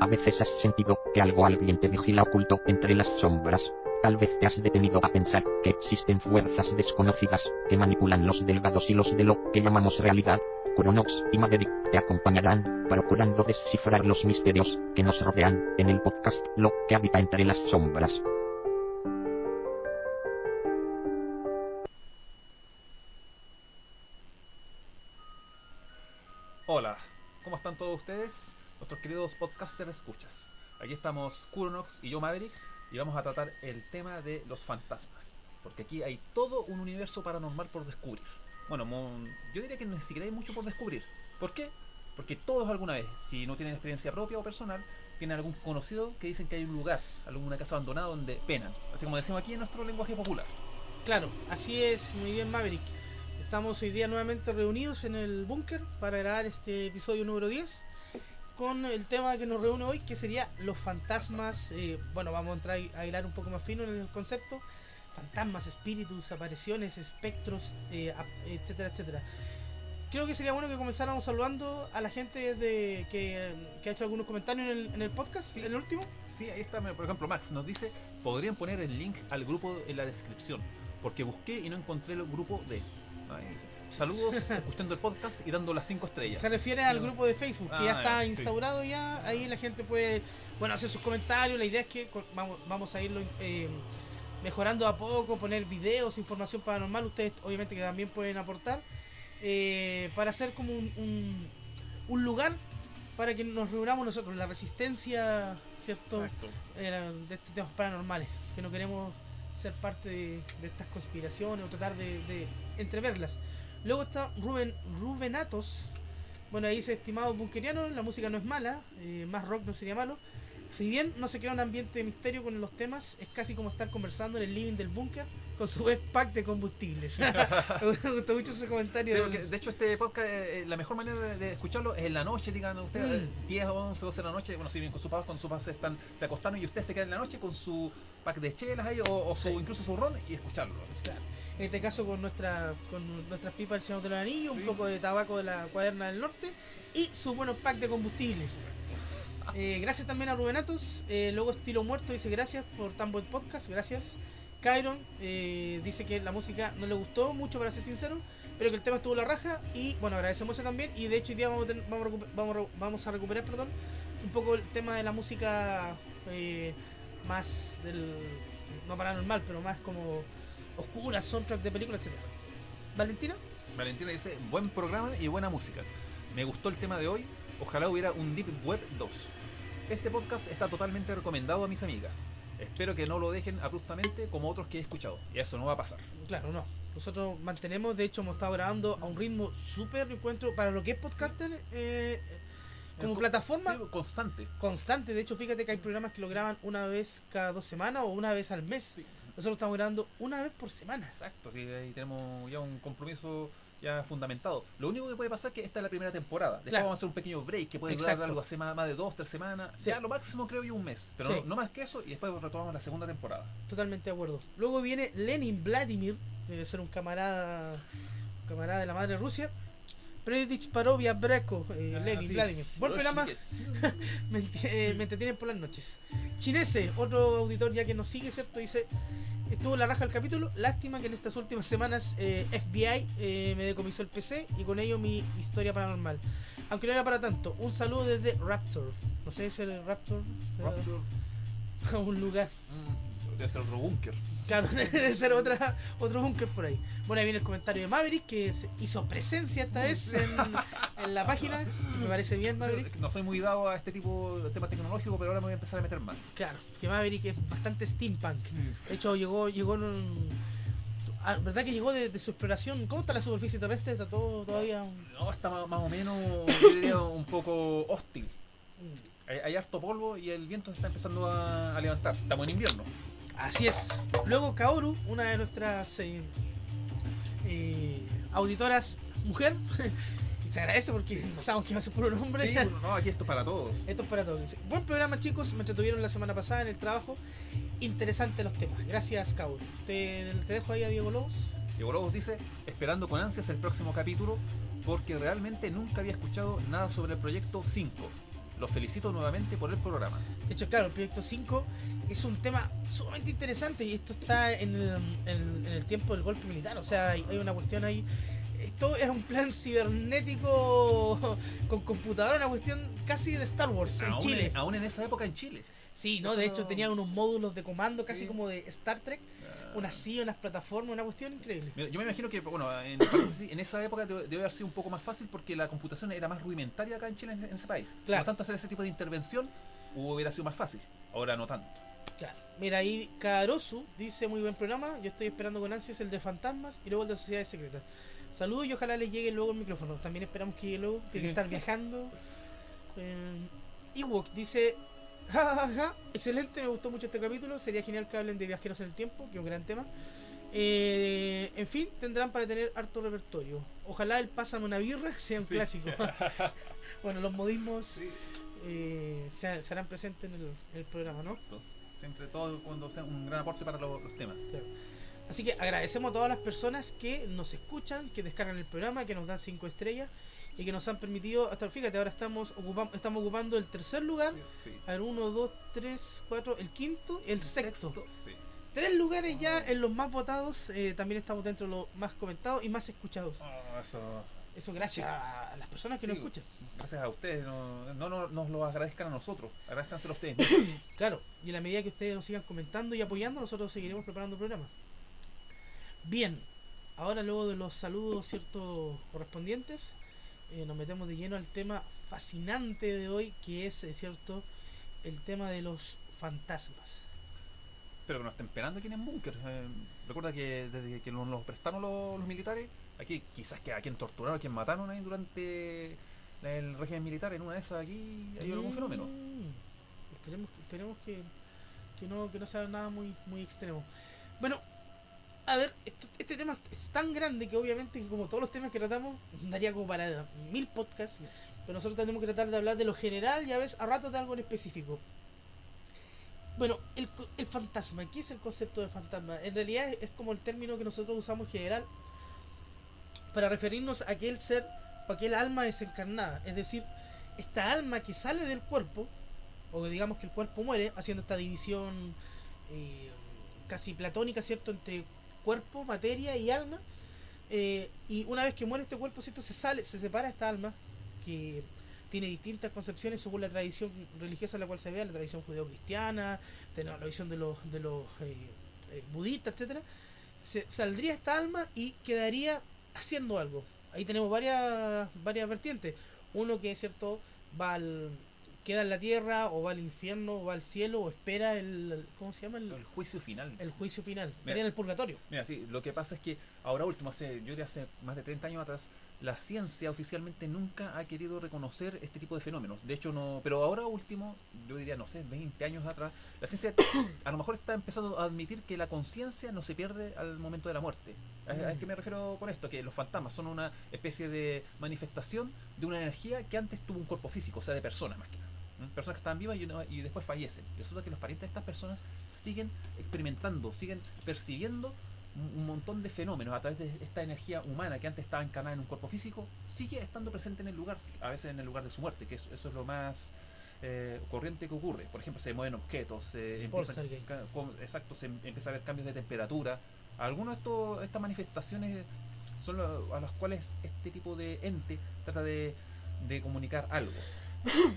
A veces has sentido que algo o alguien te vigila oculto entre las sombras. Tal vez te has detenido a pensar que existen fuerzas desconocidas que manipulan los delgados hilos de lo que llamamos realidad. Chronox y Maverick te acompañarán, procurando descifrar los misterios que nos rodean en el podcast Lo que habita entre las sombras. Hola, ¿cómo están todos ustedes? Nuestros queridos podcasters escuchas. Aquí estamos Chronox y yo Maverick y vamos a tratar el tema de los fantasmas. Porque aquí hay todo un universo paranormal por descubrir. Bueno, yo diría que ni siquiera hay mucho por descubrir. ¿Por qué? Porque todos alguna vez, si no tienen experiencia propia o personal, tienen algún conocido que dicen que hay un lugar, alguna casa abandonada donde penan. Así como decimos aquí en nuestro lenguaje popular. Claro, así es, muy bien Maverick. Estamos hoy día nuevamente reunidos en el búnker para grabar este episodio número 10 con el tema que nos reúne hoy, que sería los fantasmas. Bueno, vamos a entrar a hilar un poco más fino en el concepto. Fantasmas, espíritus, apariciones, espectros, etcétera, etcétera. Creo que sería bueno que comenzáramos saludando a la gente que ha hecho algunos comentarios en el podcast, sí. En el último. Sí, ahí está, por ejemplo, Max nos dice, podrían poner el link al grupo en la descripción, porque busqué y no encontré el grupo de... Saludos, escuchando el podcast y dando las 5 estrellas. Se refiere al grupo de Facebook, que ya está instaurado ya. Ahí la gente puede, bueno, hacer sus comentarios. La idea es que vamos a irlo mejorando a poco, poner videos, información paranormal. Ustedes obviamente que también pueden aportar para hacer como un lugar para que nos reunamos nosotros, la resistencia, ¿cierto? De estos temas paranormales, que no queremos ser parte de estas conspiraciones o tratar de entreverlas. Luego está Rubenatos. Bueno, ahí dice, estimados bunkerianos, la música no es mala, más rock no sería malo. Si bien no se crea un ambiente de misterio con los temas, es casi como estar conversando en el living del búnker con su pack de combustibles. Me gustó mucho ese comentario. Sí, porque de hecho este podcast, la mejor manera de escucharlo es en la noche, digan ustedes, 10 o 11, 12 de la noche. Bueno, si bien con sus papás se acostaron y ustedes se quedan en la noche con su pack de chelas ahí o incluso su ron y escucharlo. Claro. En este caso con nuestras pipas del Señor de los Anillos, un poco de tabaco de la Cuaderna del Norte y su buenos pack de combustible. Gracias también a Rubenatos. Luego Estilo Muerto dice gracias por tan buen podcast, gracias. Kyron dice que la música no le gustó mucho, para ser sincero, pero que el tema estuvo la raja. Y bueno, agradecemos eso también. Y de hecho hoy día vamos a recuperar un poco el tema de la música más del, no paranormal, pero más como oscura, soundtrack de películas, etc. Valentina dice, buen programa y buena música. Me gustó el tema de hoy. Ojalá hubiera un Deep Web 2. Este podcast está totalmente recomendado a mis amigas. Espero que no lo dejen abruptamente como otros que he escuchado. Y eso no va a pasar. Claro, no. Nosotros mantenemos, de hecho hemos estado grabando a un ritmo súper encuentro para lo que es podcaster, como plataforma. Sí, constante. De hecho, fíjate que hay programas que lo graban una vez cada 2 semanas o una vez al mes. Sí. Nosotros estamos grabando una vez por semana. Exacto, sí, ahí tenemos ya un compromiso ya fundamentado. Lo único que puede pasar es que esta es la primera temporada. Después vamos a hacer un pequeño break que puede durar algo así más de 2-3 semanas. Sí. Ya lo máximo creo yo un mes, pero no más que eso, y después retomamos la segunda temporada. Totalmente de acuerdo. Luego viene Lenin Vladimir, debe ser un camarada de la madre Rusia. Predich Parovia Breco, Lenin sí. Vladimir. Buen programa. Me entretienen por las noches. Chinese, otro auditor ya que nos sigue, ¿cierto? Dice, estuvo la raja el capítulo. Lástima que en estas últimas semanas FBI me decomisó el PC y con ello mi historia paranormal. Aunque no era para tanto. Un saludo desde Raptor. No sé si es el Raptor. Un lugar. Debe ser otro búnker. Claro, debe ser otro búnker por ahí. Bueno, ahí viene el comentario de Maverick, que hizo presencia esta vez en la página. Me parece bien, Maverick. No soy muy dado a este tipo de temas tecnológicos, pero ahora me voy a empezar a meter más. Claro, que Maverick es bastante steampunk. De hecho, llegó en un... ¿Verdad que llegó de su exploración? ¿Cómo está la superficie terrestre? ¿Está todo todavía...? No, está más o menos, yo diría, un poco hostil. Hay harto polvo y el viento se está empezando a levantar. Estamos en invierno. Así es. Luego Kaoru, una de nuestras auditoras mujer, que se agradece porque no sabemos que va a ser por un hombre. Sí, no, aquí esto es para todos. Esto es para todos. Buen programa, chicos, me entretuvieron la semana pasada en el trabajo. Interesante los temas. Gracias, Kaoru. Te dejo ahí a Diego Lobos. Diego Lobos dice, esperando con ansias el próximo capítulo porque realmente nunca había escuchado nada sobre el proyecto 5. los felicito nuevamente por el programa. De hecho, claro, el Proyecto 5 es un tema sumamente interesante y esto está en el tiempo del golpe militar. O sea, hay una cuestión ahí. Esto era un plan cibernético con computadora, una cuestión casi de Star Wars en Chile. Aún en esa época en Chile. Sí, ¿no? De hecho, tenían unos módulos de comando casi como de Star Trek. Unas sillas, unas plataformas, una cuestión increíble. Mira, yo me imagino que, bueno, en esa época debe haber sido un poco más fácil porque la computación era más rudimentaria acá en Chile, en ese país. Claro. Por lo tanto, hacer ese tipo de intervención hubiera sido más fácil. Ahora no tanto. Claro. Mira, ahí Karosu dice: muy buen programa, yo estoy esperando con ansias el de fantasmas y luego el de sociedades secretas. Saludos y ojalá les llegue luego el micrófono. También esperamos que llegue luego, tiene que estar viajando. Ewok dice: jajaja, excelente, me gustó mucho este capítulo. Sería genial que hablen de viajeros en el tiempo, que es un gran tema. En fin, tendrán para tener harto repertorio. Ojalá el Pásame una birra sea un clásico. Bueno, los modismos se harán presentes en el programa, ¿no? Siempre todo cuando sea un gran aporte para los temas. Claro. Así que agradecemos a todas las personas que nos escuchan, que descargan el programa, que nos dan 5 estrellas y que nos han permitido, hasta fíjate, ahora estamos ocupando el tercer lugar. Sí. A ver, 1, 2, 3, 4, el quinto, el sexto. Sí. 3 lugares ya en los más votados. También estamos dentro de los más comentados y más escuchados. Eso gracias a las personas que nos escuchan. Gracias a ustedes. No nos lo agradezcan a nosotros. Agradezcanselo a ustedes. Claro, y en la medida que ustedes nos sigan comentando y apoyando, nosotros seguiremos preparando el programa. Bien, ahora luego de los saludos ciertos correspondientes, nos metemos de lleno al tema fascinante de hoy, que es cierto, el tema de los fantasmas. Espero que nos estén esperando aquí en el búnker. Recuerda que desde que nos prestaron los militares, aquí quizás que a quien torturaron, a quien mataron ahí durante el régimen militar, en una de esas aquí hay algún fenómeno. Esperemos que no sea nada muy, muy extremo. Bueno, a ver, este tema es tan grande que obviamente, como todos los temas que tratamos, daría como para 1000 podcasts, pero nosotros tenemos que tratar de hablar de lo general y a veces a ratos de algo en específico. Bueno, el fantasma, ¿qué es el concepto de fantasma? En realidad es como el término que nosotros usamos en general para referirnos a aquel ser o aquel alma desencarnada, es decir, esta alma que sale del cuerpo, o digamos que el cuerpo muere, haciendo esta división casi platónica, ¿cierto?, entre cuerpo, materia y alma, y una vez que muere este cuerpo, ¿cierto?, se separa esta alma que tiene distintas concepciones según la tradición religiosa en la cual se vea, la tradición judeo-cristiana, la visión de los budistas, etcétera. Saldría esta alma y quedaría haciendo algo. Ahí tenemos varias vertientes. Uno que es cierto queda en la tierra, o va al infierno, o va al cielo, o espera ¿cómo se llama? El juicio final. El juicio final. Estaría en el purgatorio. Mira, sí, lo que pasa es que ahora último, yo diría hace más de 30 años atrás, la ciencia oficialmente nunca ha querido reconocer este tipo de fenómenos. De hecho, no, pero ahora último, yo diría, no sé, 20 años atrás, la ciencia a lo mejor está empezando a admitir que la conciencia no se pierde al momento de la muerte. ¿A qué me refiero con esto? Que los fantasmas son una especie de manifestación de una energía que antes tuvo un cuerpo físico, o sea, de personas más que nada. Personas que estaban vivas y después fallecen. Y resulta que los parientes de estas personas siguen experimentando, siguen percibiendo un montón de fenómenos a través de esta energía humana que antes estaba encarnada en un cuerpo físico, sigue estando presente en el lugar, a veces en el lugar de su muerte, que eso es lo más corriente que ocurre. Por ejemplo, se mueven objetos, se empieza a ver cambios de temperatura. Algunas de estas manifestaciones son a las cuales este tipo de ente trata de comunicar algo.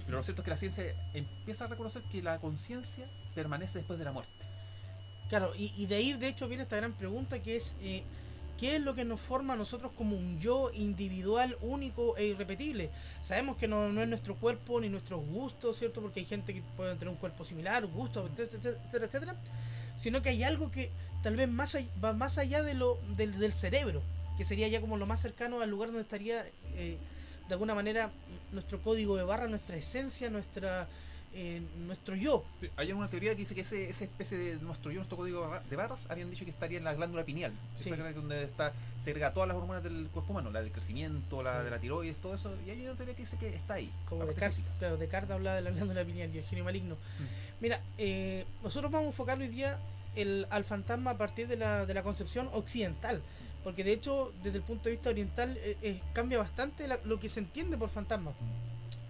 Pero lo cierto es que la ciencia empieza a reconocer que la conciencia permanece después de la muerte. Claro, y de ahí de hecho viene esta gran pregunta, que es ¿qué es lo que nos forma a nosotros como un yo individual, único e irrepetible? Sabemos que no es nuestro cuerpo ni nuestros gustos, ¿cierto? Porque hay gente que puede tener un cuerpo similar, gustos, etcétera, sino que hay algo que tal vez va más allá del cerebro, que sería ya como lo más cercano al lugar donde estaría de alguna manera nuestro código de barra, nuestra esencia, nuestro yo. Sí, hay una teoría que dice que esa especie de nuestro código de barras, habían dicho que estaría en la glándula pineal, sí. Esa es donde segrega todas las hormonas del cuerpo humano, la del crecimiento, la de la tiroides, todo eso, y hay una teoría que dice que está ahí. Como Descartes habla de la glándula pineal y el genio maligno. Mira, nosotros vamos a enfocar hoy día al fantasma a partir de la concepción occidental, porque de hecho desde el punto de vista oriental cambia bastante lo que se entiende por fantasma.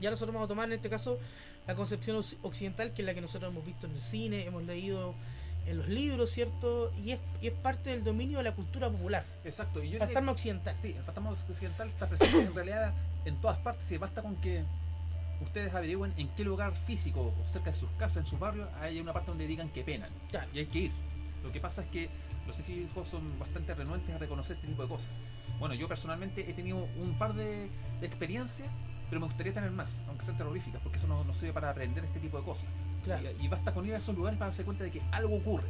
Ya nosotros vamos a tomar en este caso la concepción occidental, que es la que nosotros hemos visto en el cine, hemos leído en los libros, ¿cierto? Y es parte del dominio de la cultura popular. Exacto. Y yo fantasma occidental. Sí, el fantasma occidental está presente en realidad en todas partes, y basta con que ustedes averigüen en qué lugar físico o cerca de sus casas, en sus barrios, hay una parte donde digan que penan. Claro. Y hay que ir. Lo que pasa es que los científicos son bastante renuentes a reconocer este tipo de cosas. Bueno, yo personalmente he tenido un par de experiencias, pero me gustaría tener más, aunque sean terroríficas, porque eso no sirve para aprender este tipo de cosas. Claro. Y basta con ir a esos lugares para darse cuenta de que algo ocurre.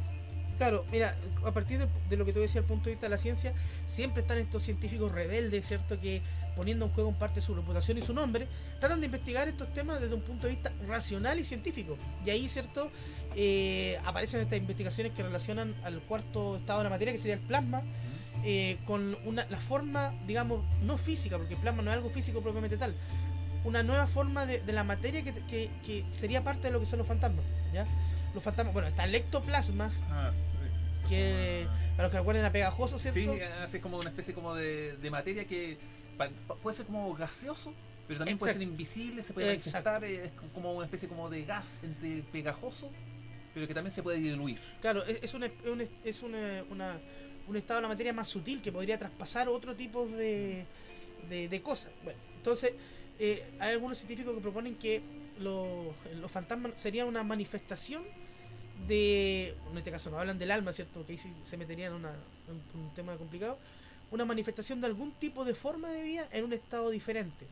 Claro, mira, a partir de lo que tú decías, el punto de vista de la ciencia, siempre están estos científicos rebeldes, ¿cierto? Que poniendo en juego en parte su reputación y su nombre, tratan de investigar estos temas desde un punto de vista racional y científico. Y ahí, ¿cierto? Aparecen estas investigaciones que relacionan al cuarto estado de la materia, que sería el plasma, con la forma, digamos, no física, porque el plasma no es algo físico propiamente tal, una nueva forma de la materia que sería parte de lo que son los fantasmas, ¿ya? Los fantasmas, bueno, está el ectoplasma, Sí. que para los que recuerden a Pegajoso, ¿cierto? Sí, así es como una especie como de materia que puede ser como gaseoso, pero también puede ser invisible, se puede manifestar, es como una especie como de gas entre pegajoso, pero que también se puede diluir. Claro, es un estado de la materia más sutil que podría traspasar otro tipo de cosas. Bueno, entonces hay algunos científicos que proponen que los fantasmas serían una manifestación en este caso no hablan del alma, ¿cierto? Que ahí sí se metería en un tema complicado, una manifestación de algún tipo de forma de vida en un estado diferente,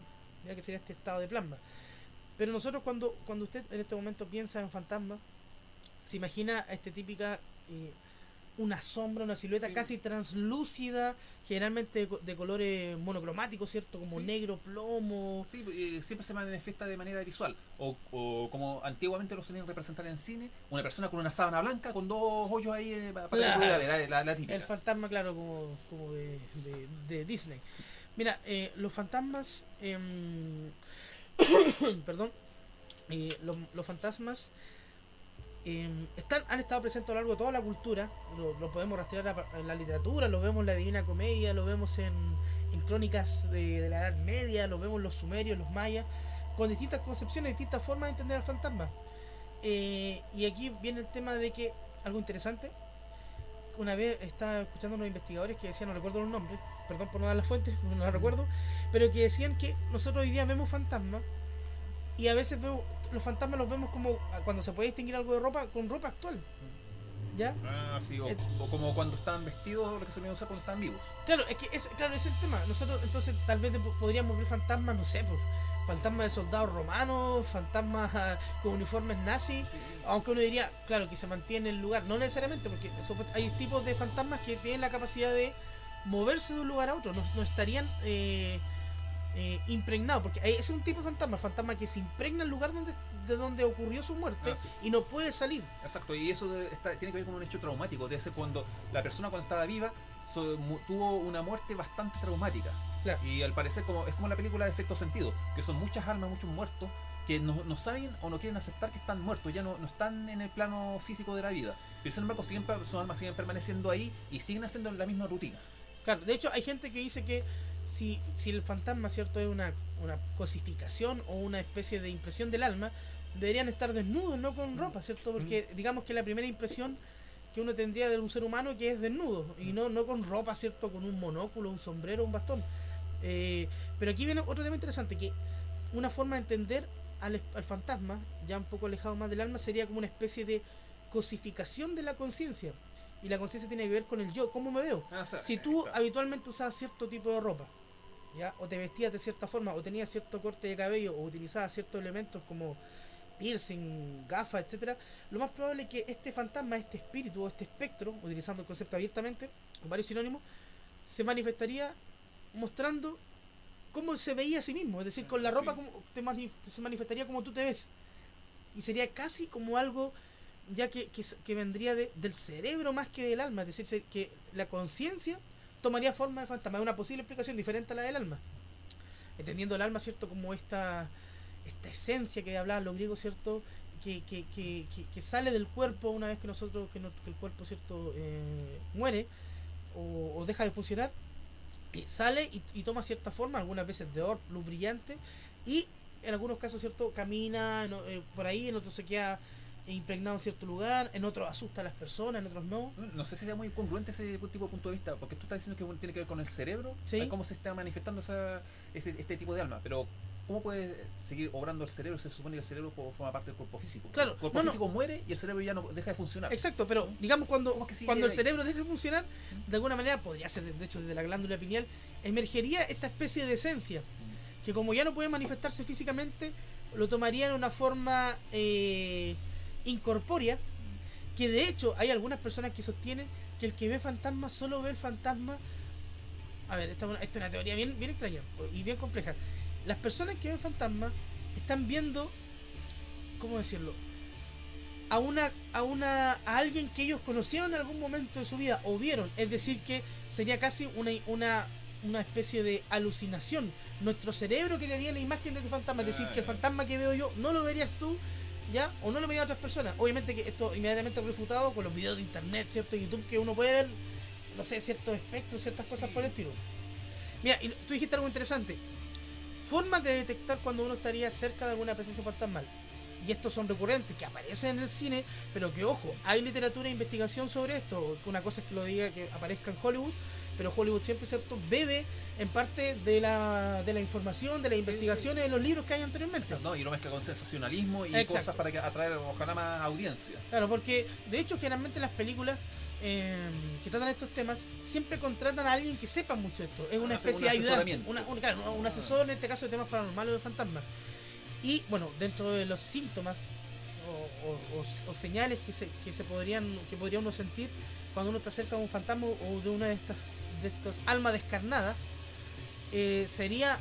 ya que sería este estado de plasma. Pero nosotros cuando usted en este momento piensa en fantasma, se imagina a típica una sombra, una silueta casi translúcida, generalmente de colores monocromáticos, ¿cierto? Como negro, plomo. Sí, siempre se manifiesta de manera visual. O como antiguamente lo solían representar en cine, una persona con una sábana blanca con dos hoyos ahí para que pudiera ver, la típica. El fantasma, claro, como de Disney. Mira, los fantasmas... perdón. Los fantasmas... han estado presentes a lo largo de toda la cultura, lo podemos rastrear en la literatura, lo vemos en la Divina Comedia, lo vemos en crónicas de la Edad Media, lo vemos en los sumerios, los mayas, con distintas concepciones, distintas formas de entender al fantasma. Y aquí viene el tema de que, algo interesante, una vez estaba escuchando a unos investigadores que decían, no recuerdo los nombres, perdón por no dar las fuentes, no las recuerdo, pero que decían que nosotros hoy día vemos fantasmas y a veces los fantasmas los vemos como cuando se puede distinguir algo de ropa, con ropa actual, ¿ya? Sí, o como cuando estaban vestidos, lo que se solían usar cuando estaban vivos. Claro, es el tema. Nosotros entonces tal vez podríamos ver fantasmas, no sé, pues, fantasmas de soldados romanos, fantasmas con uniformes nazis, sí. Aunque uno diría, claro, que se mantiene en el lugar, no necesariamente, porque hay tipos de fantasmas que tienen la capacidad de moverse de un lugar a otro, no estarían impregnado, porque ese es un tipo de fantasma que se impregna en el lugar de donde ocurrió su muerte, sí. Y no puede salir. Exacto, y eso tiene que ver con un hecho traumático, debe ser cuando la persona cuando estaba viva tuvo una muerte bastante traumática. Claro. Y al parecer es como la película de Sexto Sentido, que son muchas almas, muchos muertos que no saben o no quieren aceptar que están muertos, ya no están en el plano físico de la vida, pero sin embargo sus almas siguen permaneciendo ahí y siguen haciendo la misma rutina. Claro, de hecho hay gente que dice que si el fantasma, ¿cierto?, es una cosificación o una especie de impresión del alma, deberían estar desnudos, no con ropa, ¿cierto? Porque digamos que la primera impresión que uno tendría de un ser humano que es desnudo y no con ropa, ¿cierto?, con un monóculo, un sombrero, un bastón. Pero aquí viene otro tema interesante, que una forma de entender al fantasma, ya un poco alejado más del alma, sería como una especie de cosificación de la conciencia. Y la conciencia tiene que ver con el yo, cómo me veo. Si tú habitualmente usabas cierto tipo de ropa, ¿ya? O te vestías de cierta forma, o tenías cierto corte de cabello, o utilizabas ciertos elementos como piercing, gafas, etcétera, lo más probable es que este fantasma, este espíritu o este espectro, utilizando el concepto abiertamente, con varios sinónimos, se manifestaría mostrando cómo se veía a sí mismo, es decir, con la ropa se manifestaría como tú te ves. Y sería casi como algo ya que vendría del cerebro más que del alma, es decir, que la conciencia tomaría forma de fantasma. Es una posible explicación diferente a la del alma, entendiendo el alma, ¿cierto?, como esta esencia que hablaban los griegos, ¿cierto?, que sale del cuerpo una vez que el cuerpo, ¿cierto?, muere o deja de funcionar, y sale y toma cierta forma, algunas veces de luz brillante, y en algunos casos, ¿cierto? Camina por ahí, en otros se queda impregnado en cierto lugar, en otros asusta a las personas, en otros no. No sé si sea muy congruente ese tipo de punto de vista, porque tú estás diciendo que tiene que ver con el cerebro, ¿Sí? cómo se está manifestando este tipo de alma, pero ¿cómo puede seguir obrando el cerebro? Se supone que el cerebro forma parte del cuerpo físico. Claro, El cuerpo físico muere y el cerebro ya no deja de funcionar. Exacto, pero digamos cuando el ahí? cerebro deja de funcionar, de alguna manera, podría ser de hecho desde la glándula pineal, emergería esta especie de esencia, que como ya no puede manifestarse físicamente, lo tomaría en una forma incorpórea, que de hecho hay algunas personas que sostienen que el que ve fantasmas solo ve el fantasma. A ver, esta es una teoría bien extraña y bien compleja. Las personas que ven fantasmas están viendo, ¿cómo decirlo? A alguien que ellos conocieron en algún momento de su vida o vieron, es decir que sería casi una especie de alucinación. Nuestro cerebro crearía la imagen de tu fantasma, es decir que el fantasma que veo yo no lo verías tú, ¿ya? O no lo verían otras personas. Obviamente que esto inmediatamente refutado con los videos de internet, ¿cierto? YouTube, que uno puede ver, no sé, ciertos espectros, ciertas cosas por el estilo. Mira, y tú dijiste algo interesante. Formas de detectar cuando uno estaría cerca de alguna presencia fantasmal. Y estos son recurrentes, que aparecen en el cine, pero que, ojo, hay literatura e investigación sobre esto. Una cosa es que lo diga, que aparezca en Hollywood, pero Hollywood siempre, ¿cierto?, bebe en parte de la información, de las investigaciones, de los libros que hay anteriormente. No, y lo mezcla con sensacionalismo y Exacto. Cosas para atraer ojalá más audiencia. Claro, porque de hecho generalmente las películas que tratan estos temas siempre contratan a alguien que sepa mucho de esto. Es una especie de ayudante, un asesor en este caso de temas paranormales o de fantasmas. Y bueno, dentro de los síntomas o señales que podría uno sentir cuando uno está cerca de un fantasma o de una de estas almas descarnadas, sería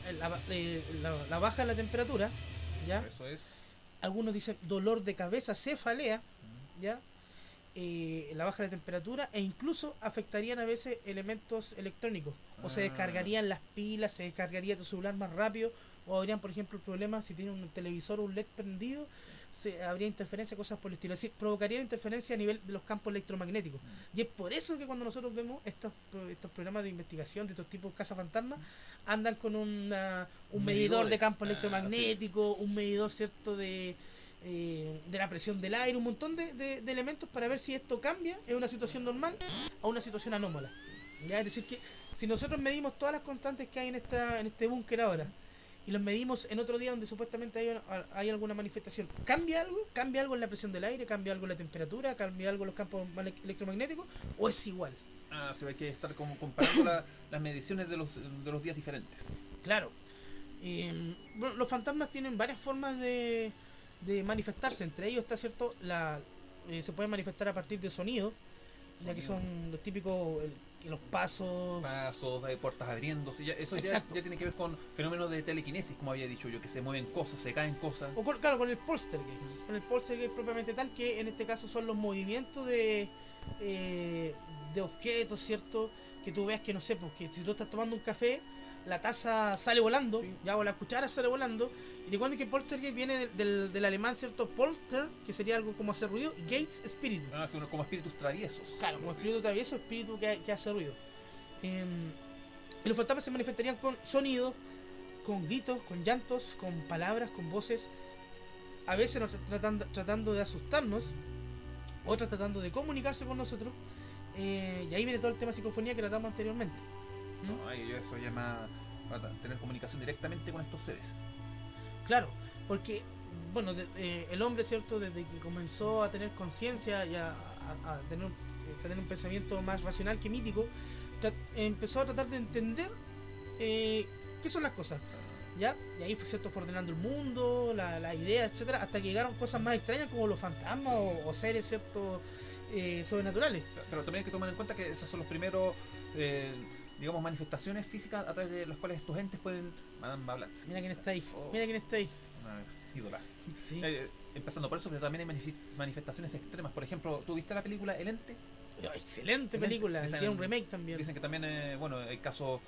la baja de la temperatura, ¿ya? Eso es. Algunos dicen dolor de cabeza, cefalea, ¿ya? La baja de temperatura, e incluso afectarían a veces elementos electrónicos, o se descargarían las pilas, se descargaría tu celular más rápido, o habrían, por ejemplo, el problema si tiene un televisor o un LED prendido, habría interferencia, cosas por el estilo. Es decir, provocaría interferencia a nivel de los campos electromagnéticos. Y es por eso que cuando nosotros vemos estos programas de investigación de estos tipos de cazafantasmas, andan con un medidor de campo electromagnético, un medidor, cierto, de la presión del aire, un montón de elementos para ver si esto cambia en una situación normal a una situación anómala. ¿Ya? Es decir, que si nosotros medimos todas las constantes que hay en este búnker ahora, y los medimos en otro día donde supuestamente hay alguna manifestación, ¿cambia algo? ¿Cambia algo en la presión del aire? ¿Cambia algo en la temperatura? ¿Cambia algo en los campos electromagnéticos? ¿O es igual? Se ve que estar como comparando las mediciones de los días diferentes. Claro. Bueno, los fantasmas tienen varias formas de manifestarse. Entre ellos está, cierto, se pueden manifestar a partir de sonido, ya que son los típicos, los pasos, puertas abriéndose, eso ya tiene que ver con fenómenos de telequinesis, como había dicho yo, que se mueven cosas, se caen cosas. O con el poltergeist, con el poltergeist propiamente tal, que en este caso son los movimientos de objetos, ¿cierto? Que tú veas que, no sé, porque si tú estás tomando un café, la taza sale volando, ya, o la cuchara sale volando. Y recuerden que poltergeist viene del alemán, ¿cierto? Polter, que sería algo como hacer ruido, y Gates, espíritu. Son como espíritus traviesos. Claro, como espíritu travieso, espíritu que hace ruido. Y los fantasmas se manifestarían con sonidos, con gritos, con llantos, con palabras, con voces. A veces tratando de asustarnos, otras tratando de comunicarse con nosotros. Y ahí viene todo el tema de psicofonía que tratamos anteriormente. Eso llama para tener comunicación directamente con estos seres. Claro, porque bueno, el hombre, ¿cierto?, desde que comenzó a tener conciencia y a tener un pensamiento más racional que mítico, empezó a tratar de entender qué son las cosas, ¿ya? Y ahí fue, ¿cierto?, fue ordenando el mundo, la idea, etcétera, hasta que llegaron cosas más extrañas como los fantasmas o seres, ¿cierto?, sobrenaturales. Pero también hay que tomar en cuenta que esos son los primeros digamos, manifestaciones físicas a través de las cuales estos entes pueden hablar. Mira quién está ahí, mira quién está ahí. Una ídola. Sí. Empezando por eso, pero también hay manifestaciones extremas. Por ejemplo, ¿tú viste la película El Ente? Excelente película, tiene un remake también. Dicen que también, hay casos,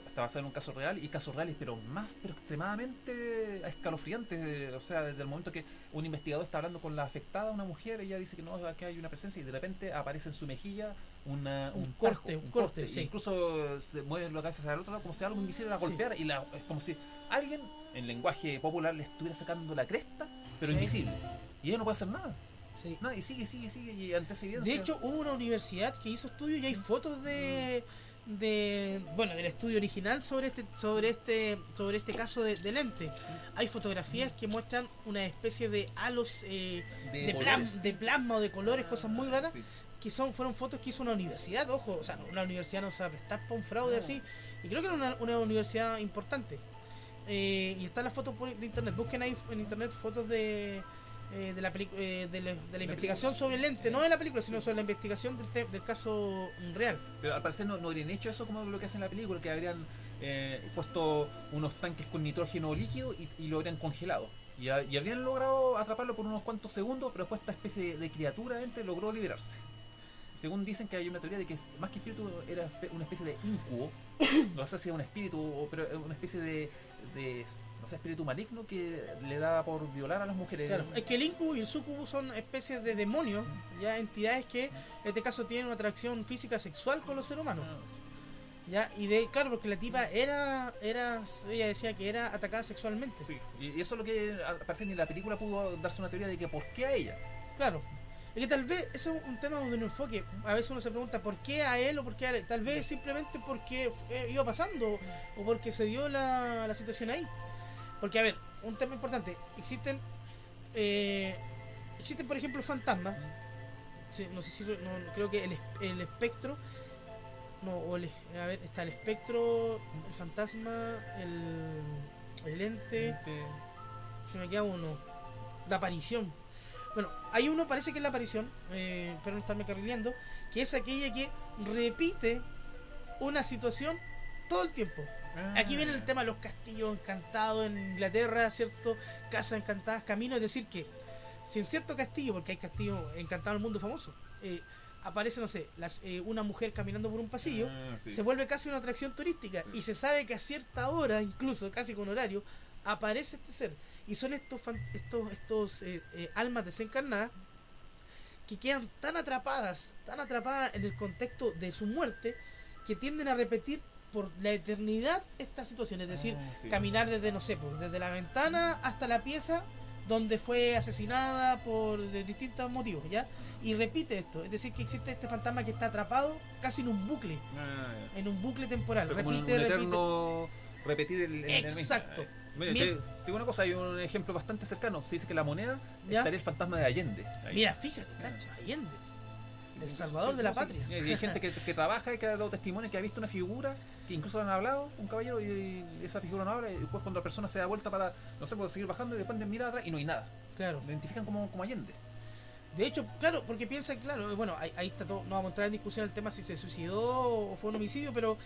está basado en un caso real, y casos reales, pero extremadamente escalofriantes. O sea, desde el momento que un investigador está hablando con la afectada, una mujer, ella dice que no, aquí hay una presencia, y de repente aparece en su mejilla un corte, tajo, un corte, sí. Incluso se mueve la cabeza hacia el otro lado como si algo invisible la golpeara, y es como si alguien, en lenguaje popular, le estuviera sacando la cresta, pero invisible. Y ella no puede hacer nada. Sí. Nada, y sigue, y ante esa evidencia. De hecho, hubo una universidad que hizo estudios y hay fotos del estudio original sobre este caso de lente. Hay fotografías que muestran una especie de halos de plasma o de colores, cosas muy raras, que fueron fotos que hizo una universidad. Ojo, o sea, una universidad no se va a prestar para un fraude así, y creo que era una universidad importante. Y están las fotos de internet, busquen ahí en internet fotos de la investigación sobre el lente, no de la película, sino sobre la investigación del caso real. Pero al parecer no habrían hecho eso como lo que hacen en la película, que habrían puesto unos tanques con nitrógeno líquido y lo habrían congelado. Y habrían logrado atraparlo por unos cuantos segundos, pero después esta especie de criatura logró liberarse. Según dicen, que hay una teoría de que más que espíritu era una especie de incubo, no sé si era un espíritu, pero una especie de no sé, espíritu maligno que le da por violar a las mujeres. Claro, es que el incubo y el sucubo son especies de demonios, ya entidades que en este caso tienen una atracción física sexual con los seres humanos. Ya, claro, porque la tipa ella decía que era atacada sexualmente. Sí. Y eso es lo que parece ni la película pudo darse una teoría de que por qué a ella. Claro. Es que tal vez eso es un tema donde un enfoque, a veces uno se pregunta por qué a él o por qué a él, tal vez simplemente porque iba pasando o porque se dio la situación ahí. Porque, a ver, un tema importante, existen por ejemplo fantasmas, sí, no sé si creo que el espectro, está el espectro, el fantasma, el ente, se me queda uno, la aparición. Bueno, hay uno, parece que es la aparición, pero no estarme carrileando, que es aquella que repite una situación todo el tiempo. Aquí viene el tema de los castillos encantados en Inglaterra, ¿cierto? Casas encantadas, caminos, es decir que si en cierto castillo, porque hay castillos encantados en el mundo famoso, aparece, no sé, una mujer caminando por un pasillo, se vuelve casi una atracción turística, y se sabe que a cierta hora, incluso casi con horario, aparece este ser. Y son estos almas desencarnadas que quedan tan atrapadas en el contexto de su muerte, que tienden a repetir por la eternidad esta situación. Es decir, caminar desde, no sé, desde la ventana hasta la pieza donde fue asesinada por distintos motivos, ¿ya? Y repite esto. Es decir, que existe este fantasma que está atrapado casi en un bucle. En un bucle temporal. O sea, repite, un eterno repetir el exacto. Mira, te digo una cosa, hay un ejemplo bastante cercano. Se dice que la moneda estaría el fantasma de Allende. Ahí. Mira, fíjate, cacha, Allende. El salvador de la patria. Y hay gente que trabaja y que ha dado testimonio, que ha visto una figura, que incluso han hablado, un caballero, y esa figura no habla, y después cuando la persona se da vuelta para, no sé, puede seguir bajando, y después mira atrás y no hay nada. Claro. Lo identifican como Allende. De hecho, claro, porque piensan, claro, bueno, ahí está todo, no vamos a entrar en discusión el tema si se suicidó o fue un homicidio, pero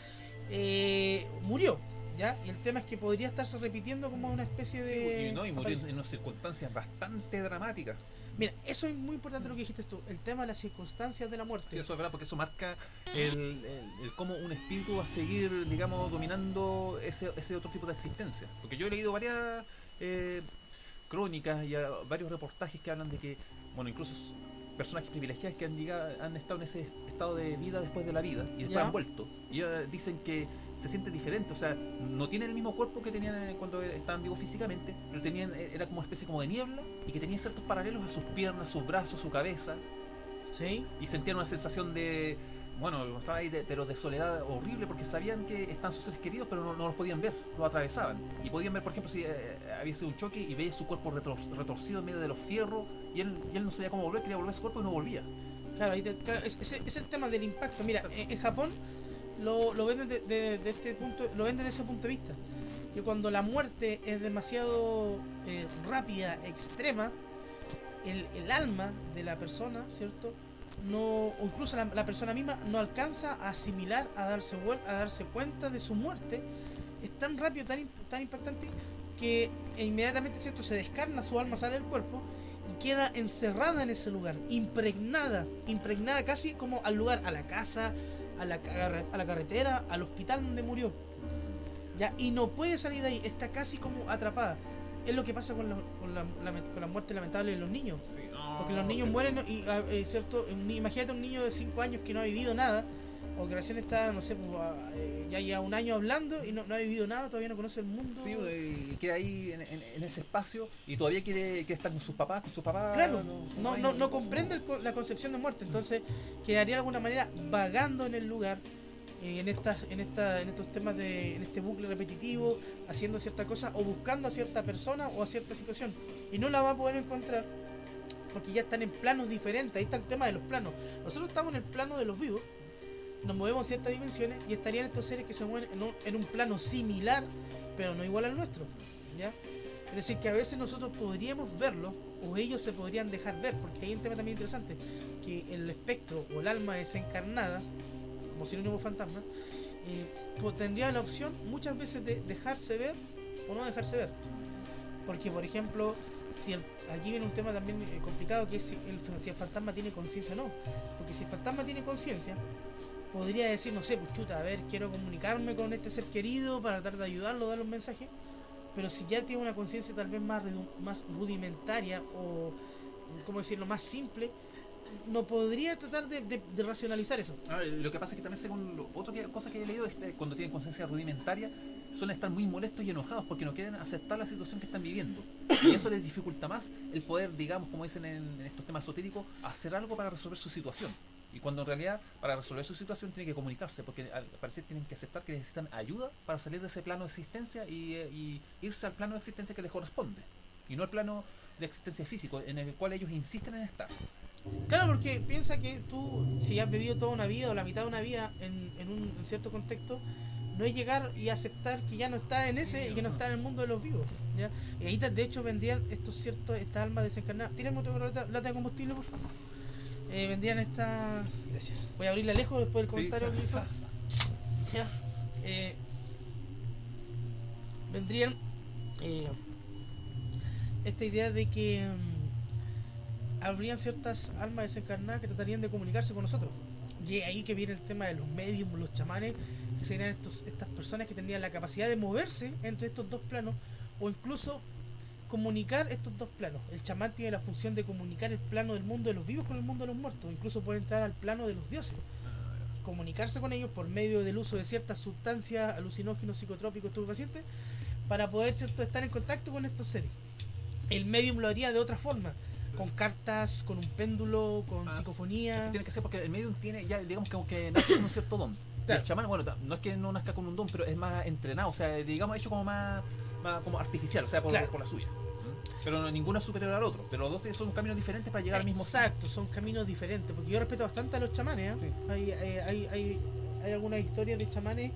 murió. ¿Ya? Y el tema es que podría estarse repitiendo como una especie de... Sí, y murió en unas circunstancias bastante dramáticas. Mira, eso es muy importante lo que dijiste tú, el tema de las circunstancias de la muerte. Sí, eso es verdad, porque eso marca el cómo un espíritu va a seguir, digamos, dominando ese otro tipo de existencia. Porque yo he leído varias crónicas y varios reportajes que hablan de que, bueno, incluso personajes privilegiados que han estado en ese estado de vida después de la vida y después han vuelto. Y dicen que se siente diferente, o sea, no tienen el mismo cuerpo que tenían cuando estaban vivos físicamente, pero era como una especie como de niebla, y que tenían ciertos paralelos a sus piernas, sus brazos, su cabeza. Sí. Y sentían una sensación de, bueno, estaba ahí pero de soledad horrible, porque sabían que estaban sus seres queridos, pero no los podían ver, los atravesaban. Y podían ver, por ejemplo, si había sido un choque y veía su cuerpo retorcido en medio de los fierros, y él no sabía cómo volver, quería volver a su cuerpo y no volvía. Claro, es el tema del impacto. Mira, en Japón lo venden de este punto, lo venden desde ese punto de vista, que cuando la muerte es demasiado rápida, extrema, el alma de la persona, ¿cierto? O incluso la persona misma no alcanza a asimilar, a darse cuenta de su muerte. Es tan rápido, tan impactante, que inmediatamente, ¿cierto?, se descarna, su alma sale del cuerpo y queda encerrada en ese lugar, impregnada casi como al lugar, a la casa, a la carretera, al hospital donde murió, ya, y no puede salir de ahí, está casi como atrapada. es lo que pasa con la muerte lamentable de los niños. Sí, Porque los niños mueren y, ¿cierto? Imagínate un niño de 5 años que no ha vivido nada, o que recién está, no sé, ya lleva un año hablando y no ha vivido nada, todavía no conoce el mundo. Sí, y queda ahí en ese espacio y todavía quiere estar con sus papás, Claro, no comprende la concepción de muerte, entonces quedaría de alguna manera vagando en el lugar, en estos temas en este bucle repetitivo, haciendo cierta cosa o buscando a cierta persona o a cierta situación, y no la va a poder encontrar porque ya están en planos diferentes. Ahí está el tema de los planos. Nosotros estamos en el plano de los vivos, nos movemos ciertas dimensiones y estarían estos seres que se mueven en un plano similar, pero no igual al nuestro, ¿ya? Es decir, que a veces nosotros podríamos verlos o ellos se podrían dejar ver, porque hay un tema también interesante, que el espectro o el alma desencarnada, como sinónimo fantasma, tendría la opción muchas veces de dejarse ver o no dejarse ver. Porque, por ejemplo, aquí viene un tema también complicado, que es si el fantasma tiene conciencia o no. Porque si el fantasma tiene conciencia, podría decir, no sé, pues chuta, a ver, quiero comunicarme con este ser querido para tratar de ayudarlo, darle un mensaje. Pero si ya tiene una conciencia tal vez más rudimentaria o, ¿cómo decirlo?, más simple, no podría tratar de racionalizar eso. Lo que pasa es que también, según otra cosa que he leído, cuando tienen conciencia rudimentaria suelen estar muy molestos y enojados porque no quieren aceptar la situación que están viviendo, y eso les dificulta más el poder, digamos, como dicen en estos temas esotéricos, hacer algo para resolver su situación. Y cuando en realidad para resolver su situación tienen que comunicarse, porque al parecer tienen que aceptar que necesitan ayuda para salir de ese plano de existencia y irse al plano de existencia que les corresponde, y no el plano de existencia físico en el cual ellos insisten en estar. Claro, porque piensa que tú, si has vivido toda una vida o la mitad de una vida en un cierto contexto, no es llegar y aceptar que ya no está en ese y que no está en el mundo de los vivos, ¿ya? Y ahí de hecho vendrían estas almas desencarnadas. Tírame otra lata de combustible, por favor. Vendrían estas... Gracias. Voy a abrirla lejos después del comentario que hizo. ¿Ya? Vendrían esta idea de que habrían ciertas almas desencarnadas que tratarían de comunicarse con nosotros. Y ahí que viene el tema de los mediums, los chamanes, que serían estas personas que tendrían la capacidad de moverse entre estos dos planos, o incluso comunicar estos dos planos. El chamán tiene la función de comunicar el plano del mundo de los vivos con el mundo de los muertos, incluso puede entrar al plano de los dioses, comunicarse con ellos por medio del uso de ciertas sustancias alucinógenos, psicotrópicos, estupefacientes, para poder, ¿cierto?, estar en contacto con estos seres. El medium lo haría de otra forma, con cartas, con un péndulo, con psicofonía. Tiene que ser porque el medium tiene, ya digamos que nace con un cierto don. Claro. El chamán, bueno, no es que no nazca con un don, pero es más entrenado, o sea, digamos, hecho como más como artificial, o sea, por la suya. Pero ninguno es superior al otro, pero los dos son caminos diferentes para llegar al mismo. Exacto, son caminos diferentes, porque yo respeto bastante a los chamanes, ¿eh? Sí. Hay algunas historias de chamanes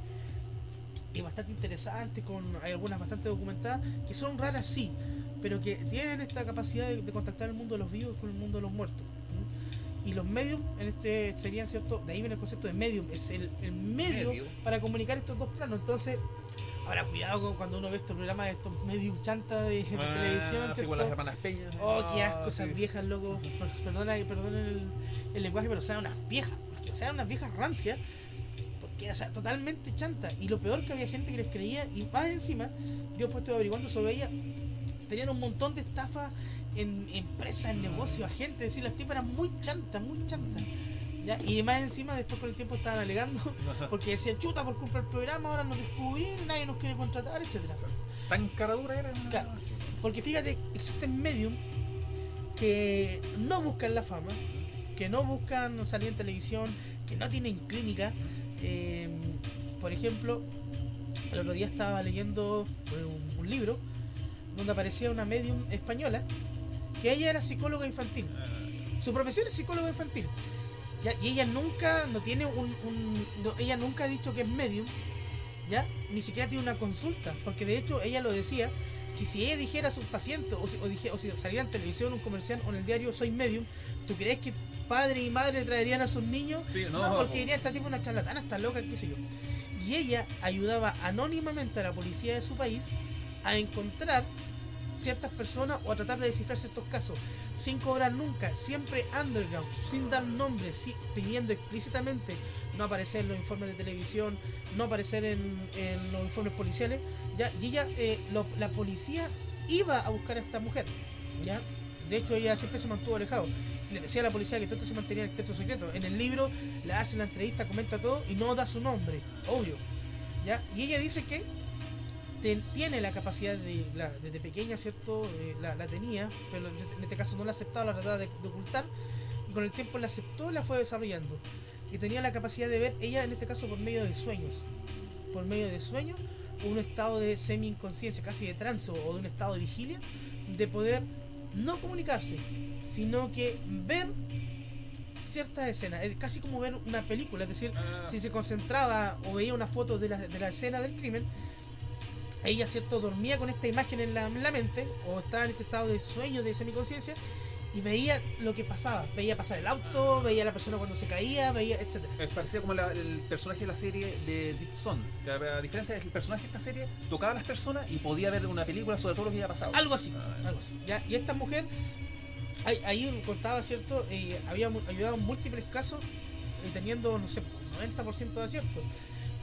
y bastante interesantes, hay algunas bastante documentadas, que son raras, sí, pero que tienen esta capacidad de contactar el mundo de los vivos con el mundo de los muertos. Y los medium serían, ¿cierto? De ahí viene el concepto de medium, es el medio para comunicar estos dos planos. Entonces, ahora cuidado cuando uno ve estos programas de estos medium chanta de televisión, así con las hermanas Peñas. Oh, qué asco, esas viejas, loco. Perdonen el lenguaje, pero sean unas viejas, porque sean unas viejas rancias, porque, o sea, totalmente chanta. Y lo peor, que había gente que les creía, y más encima, yo después estuve averiguando sobre ella, tenían un montón de estafas en empresas, en negocios, a gente, es decir, las tipas eran muy chantas, ¿ya? Y más encima después con el tiempo estaban alegando porque decían, chuta, por culpa del programa ahora nos descubrieron, nadie nos quiere contratar, etcétera. Tan caradura era. Claro, porque fíjate, existen medium que no buscan la fama, que no buscan salir en televisión, que no tienen clínica. Por ejemplo, el otro día estaba leyendo un libro donde aparecía una medium española que ella era psicóloga infantil. Su profesión es psicóloga infantil. ¿Ya? Y ella nunca ella nunca ha dicho que es medium, ¿ya? Ni siquiera tiene una consulta, porque de hecho ella lo decía, que si ella dijera a sus pacientes o si saliera en televisión, un comercial o en el diario, soy medium, ¿tú crees que padre y madre traerían a sus niños? Sí, no, porque diría, esta tipo una charlatana, está loca, qué sé yo. Y ella ayudaba anónimamente a la policía de su país a encontrar ciertas personas o a tratar de descifrar ciertos casos, sin cobrar nunca, siempre underground, sin dar nombres, sí, pidiendo explícitamente no aparecer en los informes de televisión, no aparecer en los informes policiales, ¿ya? Y ella, la policía iba a buscar a esta mujer, ¿ya? De hecho, ella siempre se mantuvo alejado. Le decía a la policía que todo esto se mantenía en secreto secreto. En el libro le hace la entrevista, comenta todo y no da su nombre, obvio, ¿ya? Y ella dice que tiene la capacidad desde pequeña, ¿cierto? La tenía, pero en este caso no la aceptaba, la trataba de ocultar, y con el tiempo la aceptó y la fue desarrollando. Y tenía la capacidad de ver, ella en este caso por medio de sueños, un estado de semi-inconsciencia, casi de trance o de un estado de vigilia, de poder no comunicarse, sino que ver ciertas escenas, es casi como ver una película, es decir, si se concentraba o veía una foto de la escena del crimen, ella, ¿cierto?, dormía con esta imagen en la mente, o estaba en este estado de sueño, de semiconsciencia, y veía lo que pasaba, veía pasar el auto, veía a la persona cuando se caía, veía, etcétera. Es parecido como el personaje de la serie de Dead Zone, que a diferencia del personaje de esta serie, tocaba a las personas y podía ver una película sobre todo lo que había pasado. Algo así, algo así. ¿Ya? Y esta mujer, ahí contaba, ¿cierto? Había ayudado en múltiples casos, teniendo, no sé, 90% de acierto.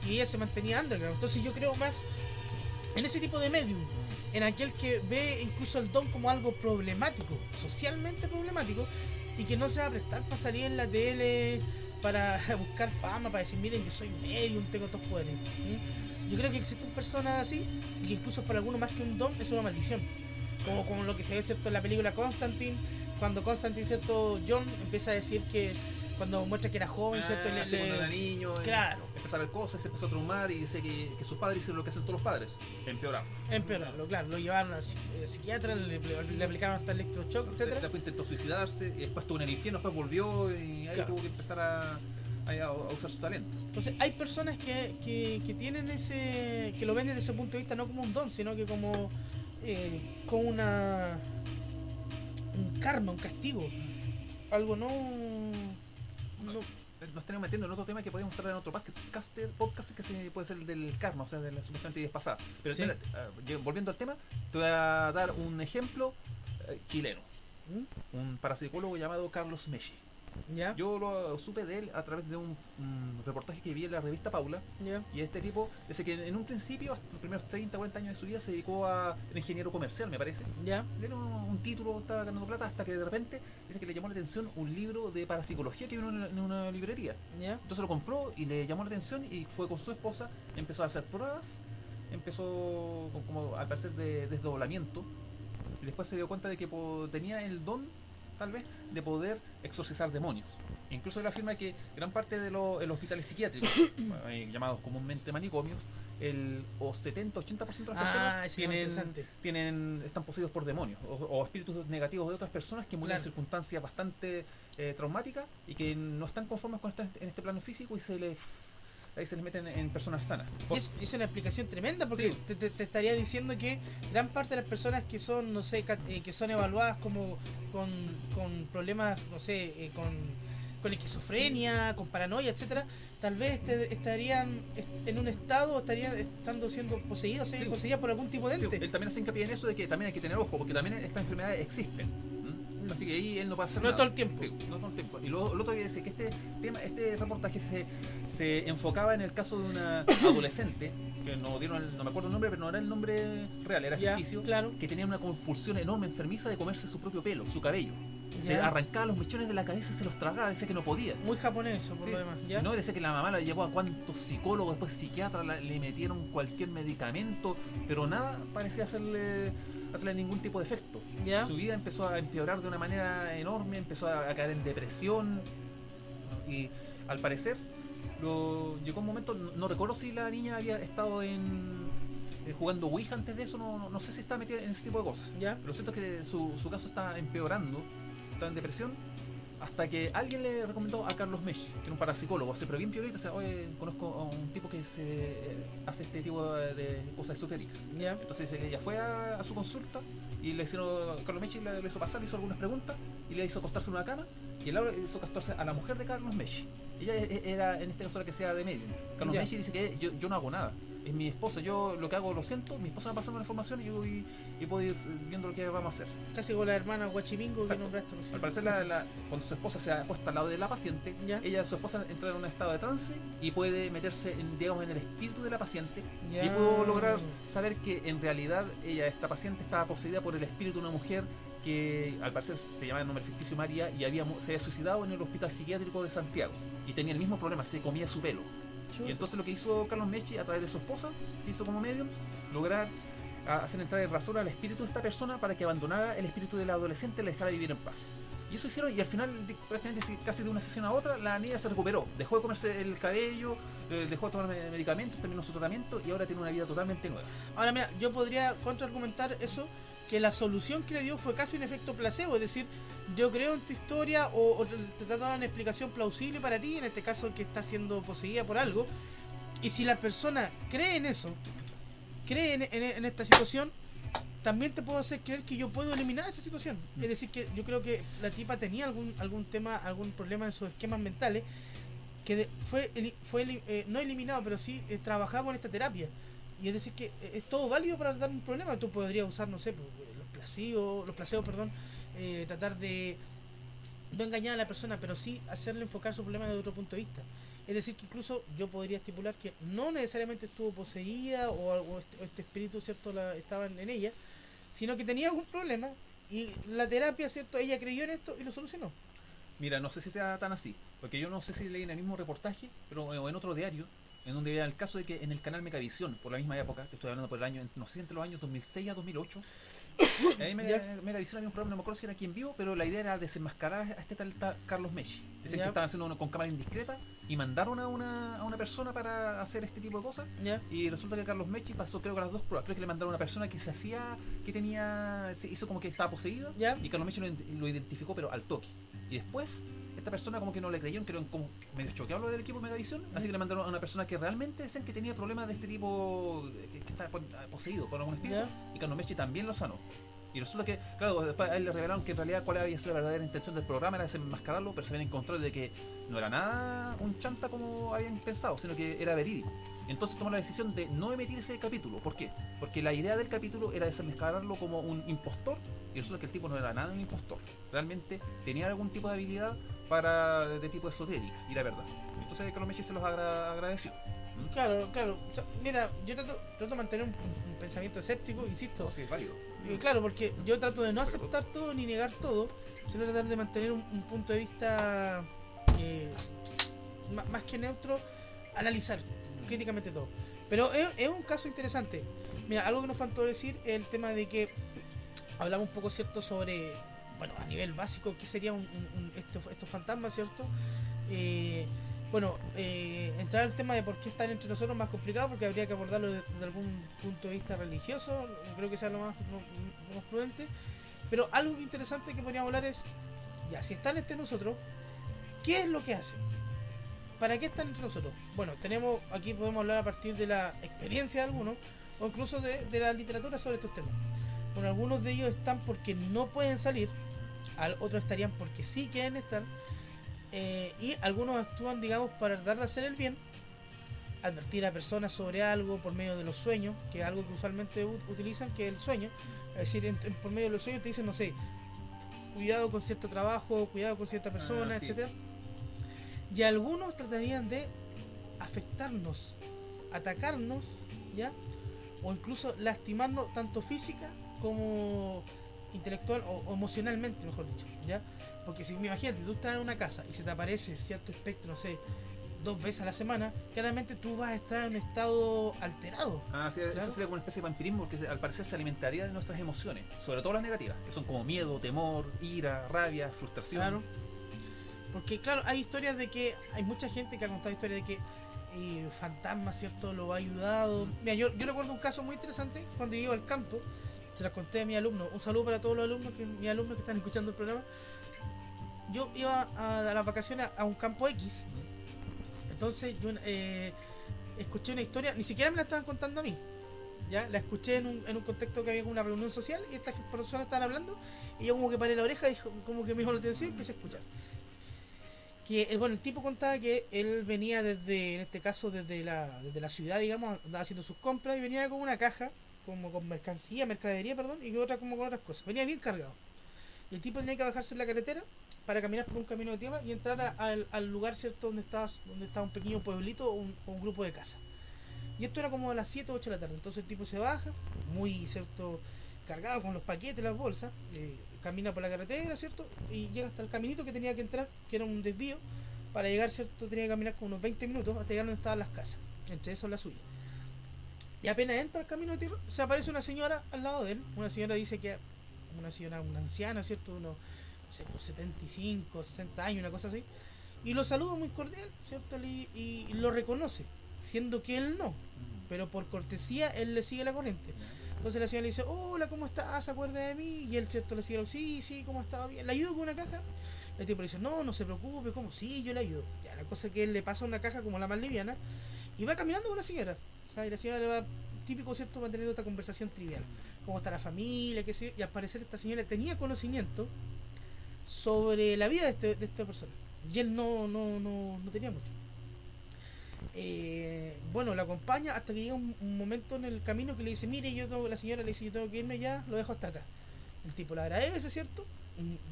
Y ella se mantenía underground. Entonces yo creo más en ese tipo de medium, en aquel que ve incluso el don como algo problemático, socialmente problemático, y que no se va a prestar para salir en la tele, para buscar fama, para decir, miren, yo soy medium, tengo estos poderes. Yo creo que existen personas así, y que incluso para algunos más que un don es una maldición. Como lo que se ve, ¿cierto?, en la película Constantine, cuando Constantine, ¿cierto?, John empieza a decir que cuando muestra que era joven, ¿cierto? Cuando era niño, claro, empezó a ver cosas, se empezó a traumar y dice que sus padres hicieron lo que hacen todos los padres, empeorarlo. Claro, lo llevaron al psiquiatra, le aplicaron hasta electroshock, etcétera. Después intentó suicidarse, y después estuvo en el infierno, después volvió y ahí tuvo que empezar a usar su talento. Entonces hay personas que tienen que lo ven desde ese punto de vista no como un don, sino que como un karma, un castigo, algo nos tenemos metiendo en otro tema que podemos tratar en otro podcast que puede ser el del karma, o sea, de las supuestamente ideas pasadas. Pero sí, volviendo al tema, te voy a dar un ejemplo chileno. Un parapsicólogo llamado Carlos Meschi. ¿Ya? Yo lo supe de él a través de un reportaje que vi en la revista Paula. ¿Ya? Y este tipo dice que en un principio, hasta los primeros 30, 40 años de su vida, se dedicó a ingeniero comercial, me parece. ¿Ya? Tiene un título, estaba ganando plata, hasta que de repente dice que le llamó la atención un libro de parapsicología que vino en una librería. ¿Ya? Entonces lo compró y le llamó la atención y fue con su esposa, empezó a hacer pruebas, empezó como al parecer de desdoblamiento, y después se dio cuenta de que tenía el don, tal vez, de poder exorcizar demonios. Incluso él afirma que gran parte de los hospitales psiquiátricos, llamados comúnmente manicomios, el 70-80% de las personas están poseídos por demonios o espíritus negativos de otras personas que mueren en circunstancias bastante traumáticas y que no están conformes con estar en este plano físico y ahí se les meten en personas sanas. Y es una explicación tremenda porque sí, te estaría diciendo que gran parte de las personas que son, no sé, que son evaluadas como con problemas, no sé, con esquizofrenia, con paranoia, etcétera, tal vez estarían en un estado, estarían siendo poseídas por algún tipo de ente. Sí, él también hace hincapié en eso de que también hay que tener ojo, porque también estas enfermedades existen. Así que ahí él no va a hacer nada. No todo el tiempo. Sí, no todo el tiempo. Y lo otro que dice que este reportaje se enfocaba en el caso de una adolescente, que no me acuerdo el nombre, pero no era el nombre real, era ficticio, claro, que tenía una compulsión enorme, enfermiza, de comerse su propio pelo, su cabello. Se arrancaba los mechones de la cabeza y se los tragaba, decía que no podía. Muy japonés eso, por lo demás. ¿Ya? No, decía que la mamá la llevó a cuantos psicólogos, después psiquiatras, le metieron cualquier medicamento, pero nada parecía hacerle ningún tipo de efecto. ¿Ya? Su vida empezó a empeorar de una manera enorme, empezó a caer en depresión y al parecer llegó un momento, no recuerdo si la niña había estado jugando Ouija antes de eso, no sé si estaba metida en ese tipo de cosas. ¿Ya? Pero lo cierto es que su caso está empeorando, está en depresión, hasta que alguien le recomendó a Carlos Meschi, que era un parapsicólogo, pero bien piolita, o sea, oye, conozco a un tipo que hace este tipo de cosas esotéricas. ¿Ya? Entonces ella fue a su consulta y Carlos Meschi le hizo pasar, le hizo algunas preguntas y le hizo acostarse en una cama, y él le hizo acostarse a la mujer de Carlos Meschi. Ella era en este caso la que sea de medium. Carlos Meschi dice que yo no hago nada. es mi esposa. Yo lo que hago, lo siento, mi esposa me pasa una información y puedo ir viendo lo que vamos a hacer. Casi con la hermana Guachimingo que nombraste. Al parecer, cuando su esposa se acuesta al lado de la paciente, su esposa entra en un estado de trance y puede meterse digamos, en el espíritu de la paciente. Y puedo lograr saber que en realidad esta paciente estaba poseída por el espíritu de una mujer que al parecer se llamaba el nombre ficticio María y se había suicidado en el hospital psiquiátrico de Santiago y tenía el mismo problema, se comía su pelo. Y entonces lo que hizo Carlos Mechi a través de su esposa, que hizo como medium, lograr hacer entrar en razón al espíritu de esta persona para que abandonara el espíritu de la adolescente y la dejara vivir en paz. Y eso hicieron, y al final, prácticamente casi de una sesión a otra, la niña se recuperó, dejó de comerse el cabello, dejó de tomar medicamentos, terminó su tratamiento y ahora tiene una vida totalmente nueva. Ahora mira, yo podría contraargumentar eso, que la solución que le dio fue casi un efecto placebo, es decir, yo creo en tu historia o te trataban una explicación plausible para ti, en este caso que está siendo poseída por algo, y si la persona cree en eso, cree en esta situación, también te puedo hacer creer que yo puedo eliminar esa situación. Es decir, que yo creo que la tipa tenía algún tema, algún problema en sus esquemas mentales, que fue no eliminado, pero sí trabajaba con esta terapia. Y es decir, que es todo válido para dar un problema. Tú podrías usar, no sé, los placebos, tratar de no engañar a la persona, pero sí hacerle enfocar su problema desde otro punto de vista. Es decir, que incluso yo podría estipular que no necesariamente estuvo poseída o este espíritu, ¿cierto?, estaba en ella, sino que tenía algún problema y la terapia, ¿cierto?, ella creyó en esto y lo solucionó. Mira, no sé si sea tan así, porque yo no sé si leí en el mismo reportaje, pero en otro diario, en donde veía el caso de que en el canal Megavisión, por la misma época, que estoy hablando por el año, no sé, entre los años 2006 a 2008, ahí Megavisión había un programa, no me acuerdo si era aquí en vivo, pero la idea era desenmascarar a este tal Carlos Mechi. Dicen que estaban haciendo uno con cámara indiscreta y mandaron a una persona para hacer este tipo de cosas. Y resulta que Carlos Mechi pasó, creo que las dos pruebas. Creo que le mandaron a una persona que se hizo como que estaba poseído, y Carlos Mechi lo identificó, pero al toque. Y después esta persona como que no le creyeron, que eran como medio choqueados lo del equipo Megavisión, así que le mandaron a una persona que realmente decían que tenía problemas de este tipo, que está poseído por algún espíritu, y Carlos Mechi también lo sanó. Y resulta que, claro, después a él le revelaron que en realidad cuál había sido la verdadera intención del programa, era desenmascararlo, pero se habían encontrado de que no era nada un chanta como habían pensado, sino que era verídico. Entonces tomó la decisión de no emitir ese capítulo. ¿Por qué? Porque la idea del capítulo era desenmascararlo como un impostor, y resulta que el tipo no era nada un impostor. Realmente tenía algún tipo de habilidad de tipo esotérica, y la verdad. Entonces Carlos Mechi se los agradeció. Claro. O sea, mira, yo trato de mantener un pensamiento escéptico, insisto. No, sí, es válido. Claro, porque yo trato de no aceptar todo ni negar todo, sino tratar de mantener un punto de vista más que neutro, analizar críticamente todo. Pero es un caso interesante. Mira, algo que nos faltó decir es el tema de que hablamos un poco, ¿cierto?, sobre, bueno, a nivel básico, qué sería estos fantasmas, ¿cierto? Entrar al tema de por qué están entre nosotros es más complicado, porque habría que abordarlo desde algún punto de vista religioso. Creo que sea lo más prudente. Pero algo interesante que podríamos hablar es, ya, si están entre nosotros, ¿qué es lo que hacen? ¿Para qué están entre nosotros? Bueno, aquí podemos hablar a partir de la experiencia de algunos, o incluso de la literatura sobre estos temas. Bueno, algunos de ellos están porque no pueden salir, otros estarían porque sí quieren estar, y algunos actúan, digamos, para tratar de hacer el bien, advertir a personas sobre algo por medio de los sueños, que es algo que usualmente utilizan, que es el sueño. Es decir, por medio de los sueños te dicen, no sé, cuidado con cierto trabajo, cuidado con cierta persona, etcétera. Y algunos tratarían de afectarnos, atacarnos, ¿ya? O incluso lastimarnos tanto física como intelectual o emocionalmente, mejor dicho, ¿ya? Porque si imagínate, tú estás en una casa y se te aparece cierto espectro, no sé, 2 veces a la semana, claramente tú vas a estar en un estado alterado. Sí, ¿claro? Eso sería como una especie de vampirismo, porque al parecer se alimentaría de nuestras emociones, sobre todo las negativas, que son como miedo, temor, ira, rabia, frustración. Claro. Porque claro, hay historias de que hay mucha gente que ha contado historias de que fantasmas, ¿cierto?, lo ha ayudado. Mira, yo recuerdo un caso muy interesante cuando yo iba al campo, se las conté a mis alumnos. Un saludo para todos los alumnos, mis alumnos que están escuchando el programa. Yo iba a las vacaciones a un campo X. Entonces yo escuché una historia, ni siquiera me la estaban contando a mí, ya la escuché en un contexto que había una reunión social y estas personas estaban hablando y yo como que paré la oreja y como que me llamó la atención y empecé a escuchar. que bueno, el tipo contaba que él venía desde, en este caso desde la ciudad, digamos, andaba haciendo sus compras y venía con una caja, como con mercadería, perdón, y otra como con otras cosas. Venía bien cargado. Y el tipo tenía que bajarse en la carretera para caminar por un camino de tierra y entrar al lugar, ¿cierto?, donde estaba un pequeño pueblito o un grupo de casas. Y esto era como a las 7 o 8 de la tarde. Entonces el tipo se baja, muy, ¿cierto?, cargado con los paquetes, las bolsas, camina por la carretera, ¿cierto?, y llega hasta el caminito que tenía que entrar, que era un desvío. Para llegar, ¿cierto?, tenía que caminar como unos 20 minutos hasta llegar donde estaban las casas, entre esas la suya. Y apenas entra al camino de tierra, se aparece una señora al lado de él. Una señora dice que una anciana, ¿cierto?, unos, no sé, 75, 60 años, una cosa así. Y lo saluda muy cordial, ¿cierto?, y lo reconoce, siendo que él no. Pero por cortesía, él le sigue la corriente. Entonces la señora le dice, hola, ¿cómo estás? ¿Se acuerda de mí? Y él, ¿cierto?, le sigue, sí, ¿cómo estaba? Bien. ¿Le ayudo con una caja? El tipo le dice, no se preocupe, ¿cómo? Sí, yo le ayudo. Ya, la cosa es que él le pasa una caja como la más liviana y va caminando con la señora. O sea, y la señora le va, típico, ¿cierto?, manteniendo esta conversación trivial. ¿Cómo está la familia? ¿Qué sé yo? Y al parecer esta señora tenía conocimiento sobre la vida de esta persona. Y él no tenía mucho. Bueno, la acompaña hasta que llega un momento en el camino que le dice, mire, la señora le dice, yo tengo que irme ya, lo dejo hasta acá. El tipo le agradece, ¿cierto?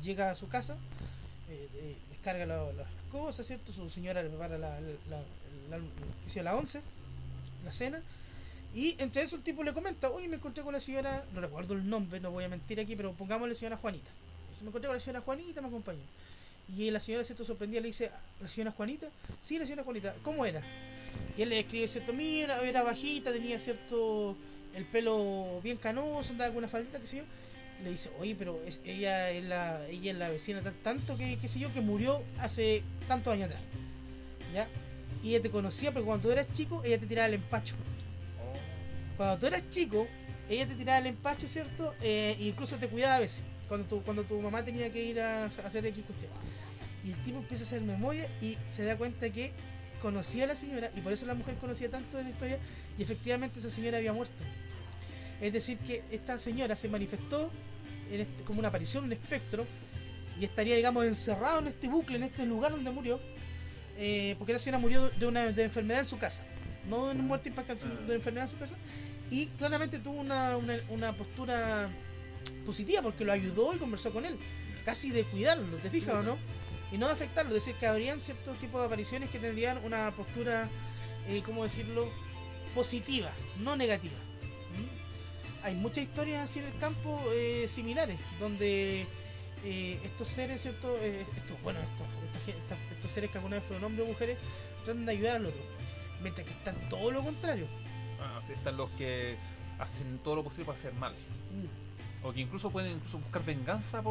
Llega a su casa, descarga las cosas, ¿cierto? Su señora le prepara la 11, la cena. Y entre eso el tipo le comenta, oye, me encontré con la señora, no recuerdo el nombre, no voy a mentir aquí, pero pongámosle señora Juanita. Me encontré con la señora Juanita, me acompañó. Y la señora, ¿cierto?, sorprendida, le dice, ¿la señora Juanita? Sí, la señora Juanita. ¿Cómo era? Y él le describe, ¿cierto? Mira, era bajita, tenía, ¿cierto?, el pelo bien canoso, andaba con una faldita, qué sé yo. Le dice, oye, pero ella es la vecina tanto que, qué sé yo, que murió hace tantos años atrás. ¿Ya? Y ella te conocía porque cuando tú eras chico, ella te tiraba el empacho. Cuando tú eras chico, ella te tiraba el empacho, ¿cierto? E incluso te cuidaba a veces, cuando tu mamá tenía que ir a hacer X cuestión. Y el tipo empieza a hacer memoria y se da cuenta que conocía a la señora, y por eso la mujer conocía tanto de la historia, y efectivamente esa señora había muerto. Es decir, que esta señora se manifestó como una aparición, un espectro, y estaría, digamos, encerrado en este bucle, en este lugar donde murió, porque la señora murió de enfermedad en su casa, no de muerte impactante, sino de enfermedad en su casa, y claramente tuvo una postura positiva porque lo ayudó y conversó con él, casi de cuidarlo, ¿te fijas o no? Y no de afectarlo, es decir, que habrían ciertos tipos de apariciones que tendrían una postura, ¿cómo decirlo?, positiva, no negativa. Hay muchas historias así en el campo similares, donde estos seres, ¿cierto?, estos seres que alguna vez fueron hombres o mujeres, tratan de ayudar al otro, mientras que están todo lo contrario. Así están los que hacen todo lo posible para hacer mal. O que incluso pueden buscar venganza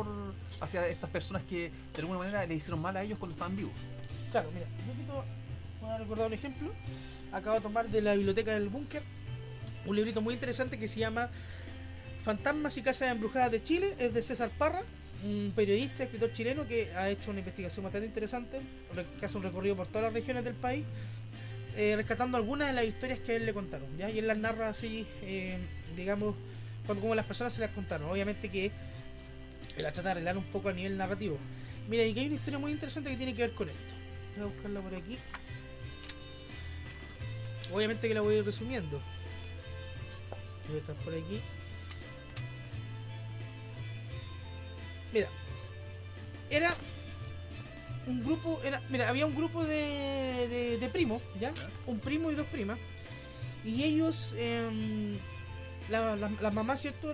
hacia estas personas que de alguna manera le hicieron mal a ellos cuando estaban vivos. Claro, mira, voy a recordar un ejemplo. Acabo de tomar de la biblioteca del búnker un librito muy interesante que se llama Fantasmas y Casas Embrujadas de Chile. Es de César Parra, un periodista, escritor chileno que ha hecho una investigación bastante interesante, que hace un recorrido por todas las regiones del país, rescatando algunas de las historias que a él le contaron, ¿ya? Y él las narra así, digamos, como las personas se las contaron. Obviamente que él la trata de arreglar un poco a nivel narrativo. Mira, y que hay una historia muy interesante que tiene que ver con esto. Voy a buscarla por aquí. Obviamente que la voy a ir resumiendo. Voy a estar por aquí. Mira, era un grupo, había un grupo de primos, ¿ya? Un primo y dos primas. Y ellos, las mamás, ¿cierto?,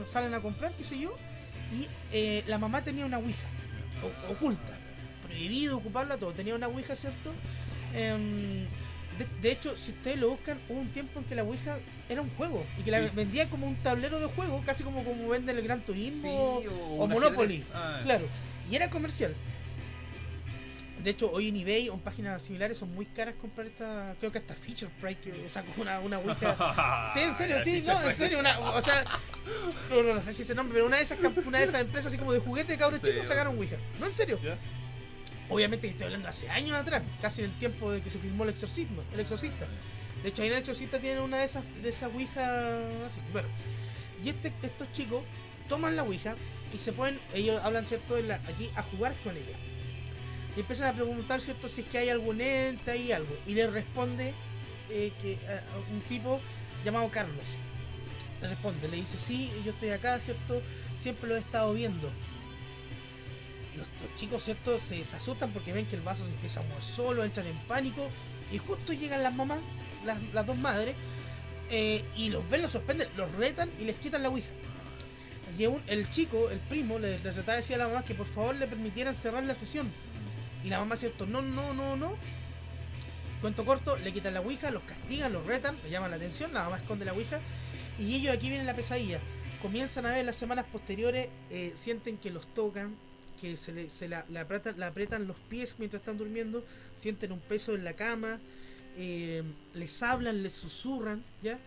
salen a comprar, qué sé yo. Y la mamá tenía una ouija oculta, prohibido ocuparla, todo. Tenía una ouija, ¿cierto? De hecho, si ustedes lo buscan, hubo un tiempo en que la ouija era un juego y que la vendía como un tablero de juego, casi como venden el Gran Turismo, o Monopoly. Claro, y era comercial. De hecho, hoy en eBay o en páginas similares son muy caras comprar esta. Creo que hasta Feature Price que sacó una ouija. Sí, en serio, sí, no, en serio. O sea, no sé si ese nombre, pero una de esas empresas así como de juguete de cabros chicos sacaron ouija. No, en serio. ¿Ya? Obviamente estoy hablando hace años atrás, casi en el tiempo de que se filmó El Exorcista. De hecho, ahí en El Exorcista tienen una de esas ouija así. Bueno, y estos chicos toman la ouija y se ponen, ellos hablan, ¿cierto?, aquí a jugar con ella. y empiezan a preguntar, ¿cierto?, si es que hay algún ente, hay algo. Y le responde un tipo llamado Carlos. Le responde, le dice, sí, yo estoy acá, ¿cierto? Siempre lo he estado viendo. Los chicos, ¿cierto?, se asustan porque ven que el vaso se empieza a mover solo, entran en pánico. Y justo llegan las mamás, las dos madres, y los ven, los sorprenden, los retan y les quitan la ouija. Y el chico, el primo, le trataba de decir a la mamá que por favor le permitieran cerrar la sesión. Y la mamá, ¿cierto?, no. Cuento corto, le quitan la ouija, los castigan, los retan, le llaman la atención, la mamá esconde la ouija. Y ellos, aquí viene la pesadilla, comienzan a ver las semanas posteriores, sienten que los tocan, que le aprietan los pies mientras están durmiendo, sienten un peso en la cama, les hablan, les susurran, ¿ya?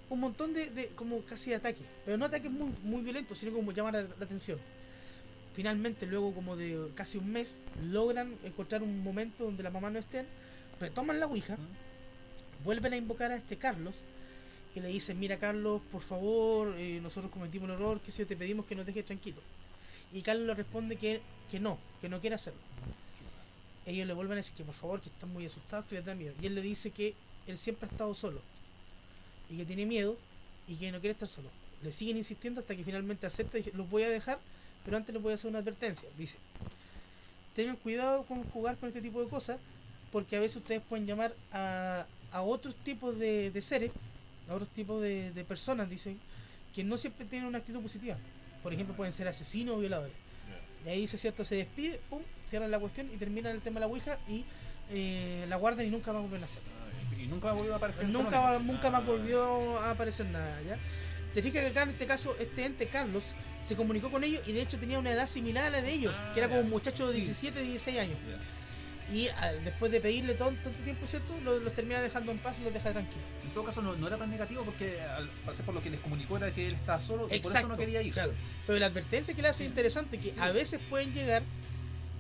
Un montón de como casi ataques, pero no ataques muy, muy violentos, sino como llamar la atención. Finalmente, luego como de casi un mes, logran encontrar un momento donde la mamá no estén, retoman la ouija, vuelven a invocar a este Carlos y le dicen, mira Carlos, por favor, nosotros cometimos un error, que si te pedimos que nos dejes tranquilos. Y Carlos le responde que no quiere hacerlo. Ellos le vuelven a decir que por favor, que están muy asustados, que les da miedo. Y él le dice que él siempre ha estado solo y que tiene miedo y que no quiere estar solo. Le siguen insistiendo hasta que finalmente acepta y dice, los voy a dejar, pero antes les voy a hacer una advertencia. Dice, tengan cuidado con jugar con este tipo de cosas, porque a veces ustedes pueden llamar a otros tipos de seres, a otros tipos de personas, dicen, que no siempre tienen una actitud positiva. Por ejemplo, pueden ser asesinos o violadores. Y ahí dice, cierto, se despide, pum, cierran la cuestión y terminan el tema de la ouija y la guardan y nunca más vuelven a hacer. Y nunca volvió a aparecer. Nunca más volvió a aparecer nada, ¿ya? Te fijas que acá en este caso, este ente Carlos se comunicó con ellos y de hecho tenía una edad similar a la de ellos, que era como un muchacho de 17, 16 años. Y después de pedirle tanto tiempo, ¿cierto?, los termina dejando en paz y los deja tranquilos. En todo caso no era tan negativo porque al parecer por lo que les comunicó era que él estaba solo y Exacto, por eso no quería irse. Claro. Pero la advertencia que le hace interesante, que a veces pueden llegar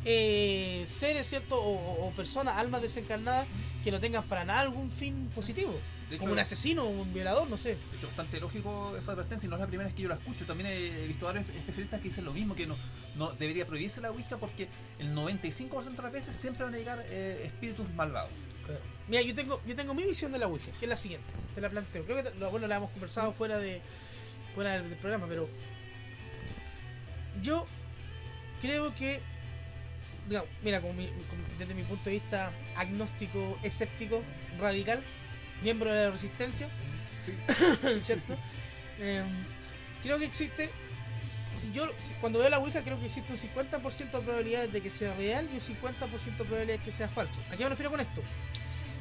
seres, ¿cierto?, o personas, almas desencarnadas que no tengan para nada algún fin positivo. De hecho, como un asesino o un violador, no sé. De hecho, bastante lógico esa advertencia y no es la primera vez que yo la escucho. También he visto varios especialistas que dicen lo mismo, que no debería prohibirse la ouija porque el 95% de las veces siempre van a llegar espíritus malvados. Claro. Mira, yo tengo mi visión de la ouija, que es la siguiente, te la planteo. Creo que la hemos conversado fuera del programa, pero yo creo que, digamos, mira, desde mi punto de vista agnóstico, escéptico, radical, miembro de la resistencia, sí. ¿cierto? Creo que existe, cuando veo la ouija, creo que existe un 50% de probabilidades de que sea real y un 50% de probabilidades de que sea falso. ¿A qué me refiero con esto?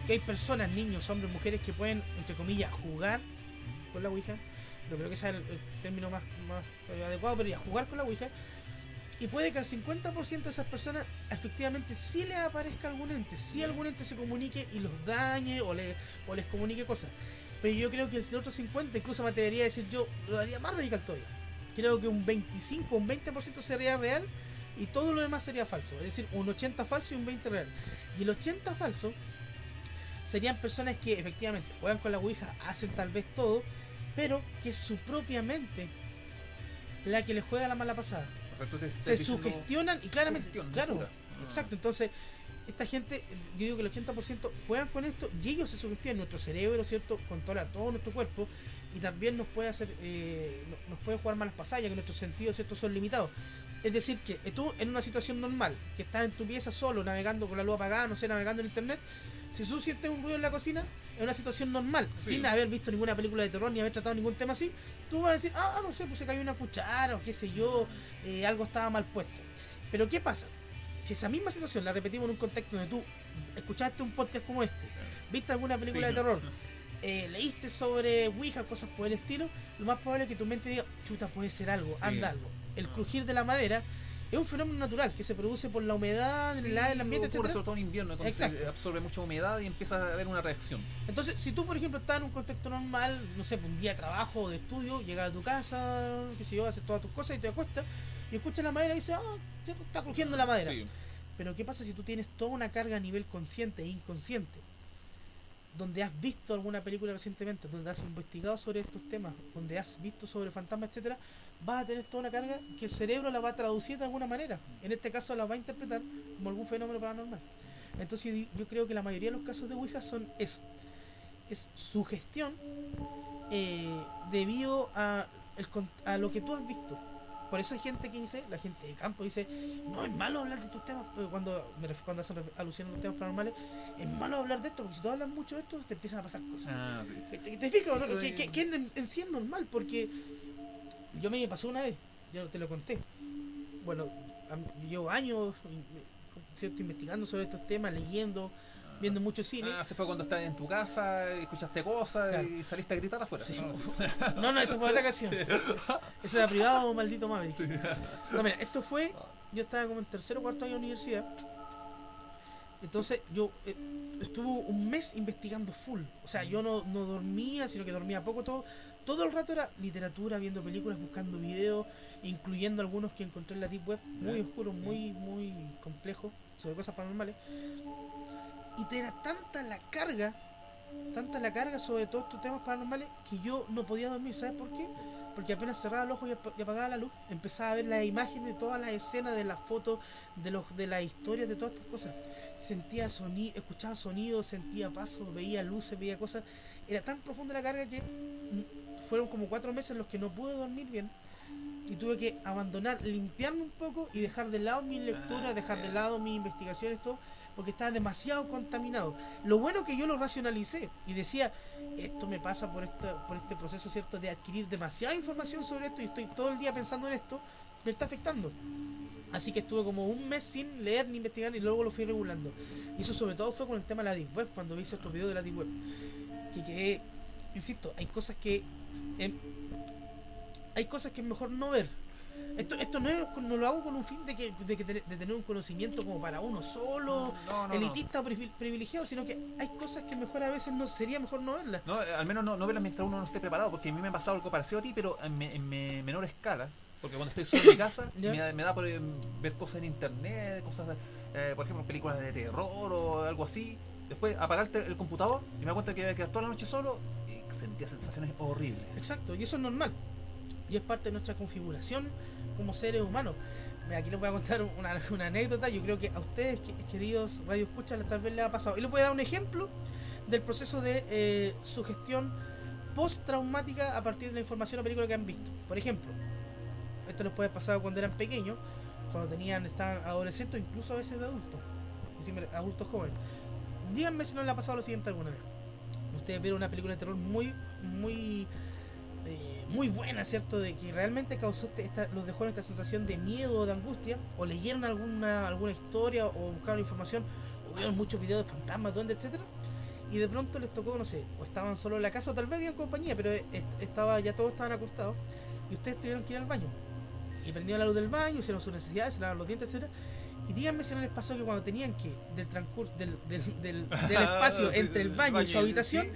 Que hay personas, niños, hombres, mujeres que pueden, entre comillas, jugar con la ouija, pero creo que ese es el término más adecuado, pero ya, jugar con la ouija. Y puede que al 50% de esas personas efectivamente sí les aparezca algún ente, sí algún ente se comunique y los dañe o les comunique cosas. Pero yo creo que el otro 50%, incluso me atrevería a decir yo, lo daría más radical todavía. Creo que un 25 o un 20% sería real y todo lo demás sería falso. Es decir, un 80% falso y un 20% real. Y el 80% falso serían personas que efectivamente juegan con la ouija, hacen tal vez todo, pero que es su propia mente la que les juega la mala pasada. Se sugestionan y claramente, claro, exacto. Entonces, esta gente, yo digo que el 80% juegan con esto y ellos se sugestionan. Nuestro cerebro, ¿cierto?, controla todo nuestro cuerpo y también nos puede hacer, nos puede jugar malas pasadas, ya que nuestros sentidos, ¿cierto?, son limitados. Es decir, que tú en una situación normal, que estás en tu pieza solo, navegando con la luz apagada, no sé, navegando en internet, si tú sientes un ruido en la cocina, en una situación normal, sí, sin haber visto ninguna película de terror ni haber tratado ningún tema así, tú vas a decir, no sé, pues se cayó una cuchara o qué sé yo, algo estaba mal puesto. Pero ¿qué pasa? Si esa misma situación la repetimos en un contexto donde tú escuchaste un podcast como este, viste alguna película de terror, leíste sobre Ouija, cosas por el estilo, lo más probable es que tu mente diga, chuta, puede ser algo, anda algo. El crujir de la madera es un fenómeno natural que se produce por la humedad en el ambiente, etc. Sobre todo en invierno, entonces absorbe mucha humedad y empieza a haber una reacción. Entonces, si tú, por ejemplo, estás en un contexto normal, no sé, un día de trabajo o de estudio, llegas a tu casa, qué sé yo, haces todas tus cosas y te acuestas y escuchas la madera y dices, está crujiendo la madera. Sí. Pero ¿qué pasa si tú tienes toda una carga a nivel consciente e inconsciente donde has visto alguna película recientemente, donde has investigado sobre estos temas, donde has visto sobre fantasmas, etcétera, vas a tener toda una carga que el cerebro la va a traducir de alguna manera. En este caso la va a interpretar como algún fenómeno paranormal. Entonces yo creo que la mayoría de los casos de Ouija son eso. Es sugestión debido a lo que tú has visto. Por eso hay gente que dice, la gente de campo dice, no es malo hablar de estos temas, cuando hacen alusión a los temas paranormales, es malo hablar de esto, porque si tú hablas mucho de esto, te empiezan a pasar cosas. ¿Te fijas? ¿No? Que en sí es normal, porque yo me pasó una vez, ya te lo conté. Bueno, llevo años ¿cierto? Investigando sobre estos temas, leyendo, viendo mucho cine. Se fue cuando estabas en tu casa, escuchaste cosas, claro, y saliste a gritar afuera. Sí. No, esa fue otra canción. Esa era privado, maldito Maverick. Sí. No, mira, esto fue, yo estaba como en tercer o cuarto año de universidad. Entonces yo estuve un mes investigando full. O sea, yo no dormía, sino que dormía poco. Todo el rato era literatura, viendo películas, buscando videos, incluyendo algunos que encontré en la deep web, muy oscuros, muy complejos, sobre cosas paranormales. Y era tanta la carga sobre todos estos temas paranormales, que yo no podía dormir. ¿Sabes por qué? Porque apenas cerraba el ojo y apagaba la luz, empezaba a ver las imágenes de todas las escenas, de las fotos, de las historias, de todas estas cosas. Sentía sonido, escuchaba sonidos, sentía pasos, veía luces, veía cosas. Era tan profunda la carga que fueron como 4 meses en los que no pude dormir bien. Y tuve que abandonar, limpiarme un poco y dejar de lado mi lectura, dejar de lado mis investigaciones, todo, porque estaba demasiado contaminado. Lo bueno que yo lo racionalicé y decía, esto me pasa por este proceso, ¿cierto?, de adquirir demasiada información sobre esto, y estoy todo el día pensando en esto, me está afectando. Así que estuve como un mes sin leer ni investigar, y luego lo fui regulando. Y eso sobre todo fue con el tema de la deep web, cuando vi estos videos de la deep web, que insisto, hay cosas que es mejor no ver. Esto no lo hago con un fin de tener un conocimiento como para uno solo, elitista o privilegiado, sino que hay cosas que mejor a veces sería mejor no verlas. No, al menos no verlas mientras uno no esté preparado, porque a mí me ha pasado algo parecido a ti, pero en menor escala. Porque cuando estoy solo en mi casa, me da por ver cosas en internet, cosas, por ejemplo, películas de terror o algo así. Después apagar el computador y me da cuenta que voy a quedar toda la noche solo y sentía sensaciones horribles. Exacto, y eso es normal. Y es parte de nuestra configuración como seres humanos. Aquí les voy a contar una anécdota. Yo creo que a ustedes, queridos radioescuchas, tal vez les ha pasado. Y les voy a dar un ejemplo del proceso de sugestión post-traumática a partir de la información o película que han visto. Por ejemplo, esto les puede pasar cuando eran pequeños, cuando estaban adolescentes, incluso a veces de adultos, adultos jóvenes. Díganme si no les ha pasado lo siguiente alguna vez. Ustedes vieron una película de terror muy buena, ¿cierto? De que realmente los dejó en esta sensación de miedo o de angustia, o leyeron alguna historia, o buscaron información, o vieron muchos videos de fantasmas, duendes, etcétera, y de pronto les tocó, no sé, o estaban solo en la casa, o tal vez habían compañía, pero ya todos estaban acostados, y ustedes tuvieron que ir al baño, y prendieron la luz del baño, hicieron sus necesidades, se lavaron los dientes, etcétera. Y díganme si no les pasó que cuando tenían que del transcurso del espacio entre el baño y su habitación,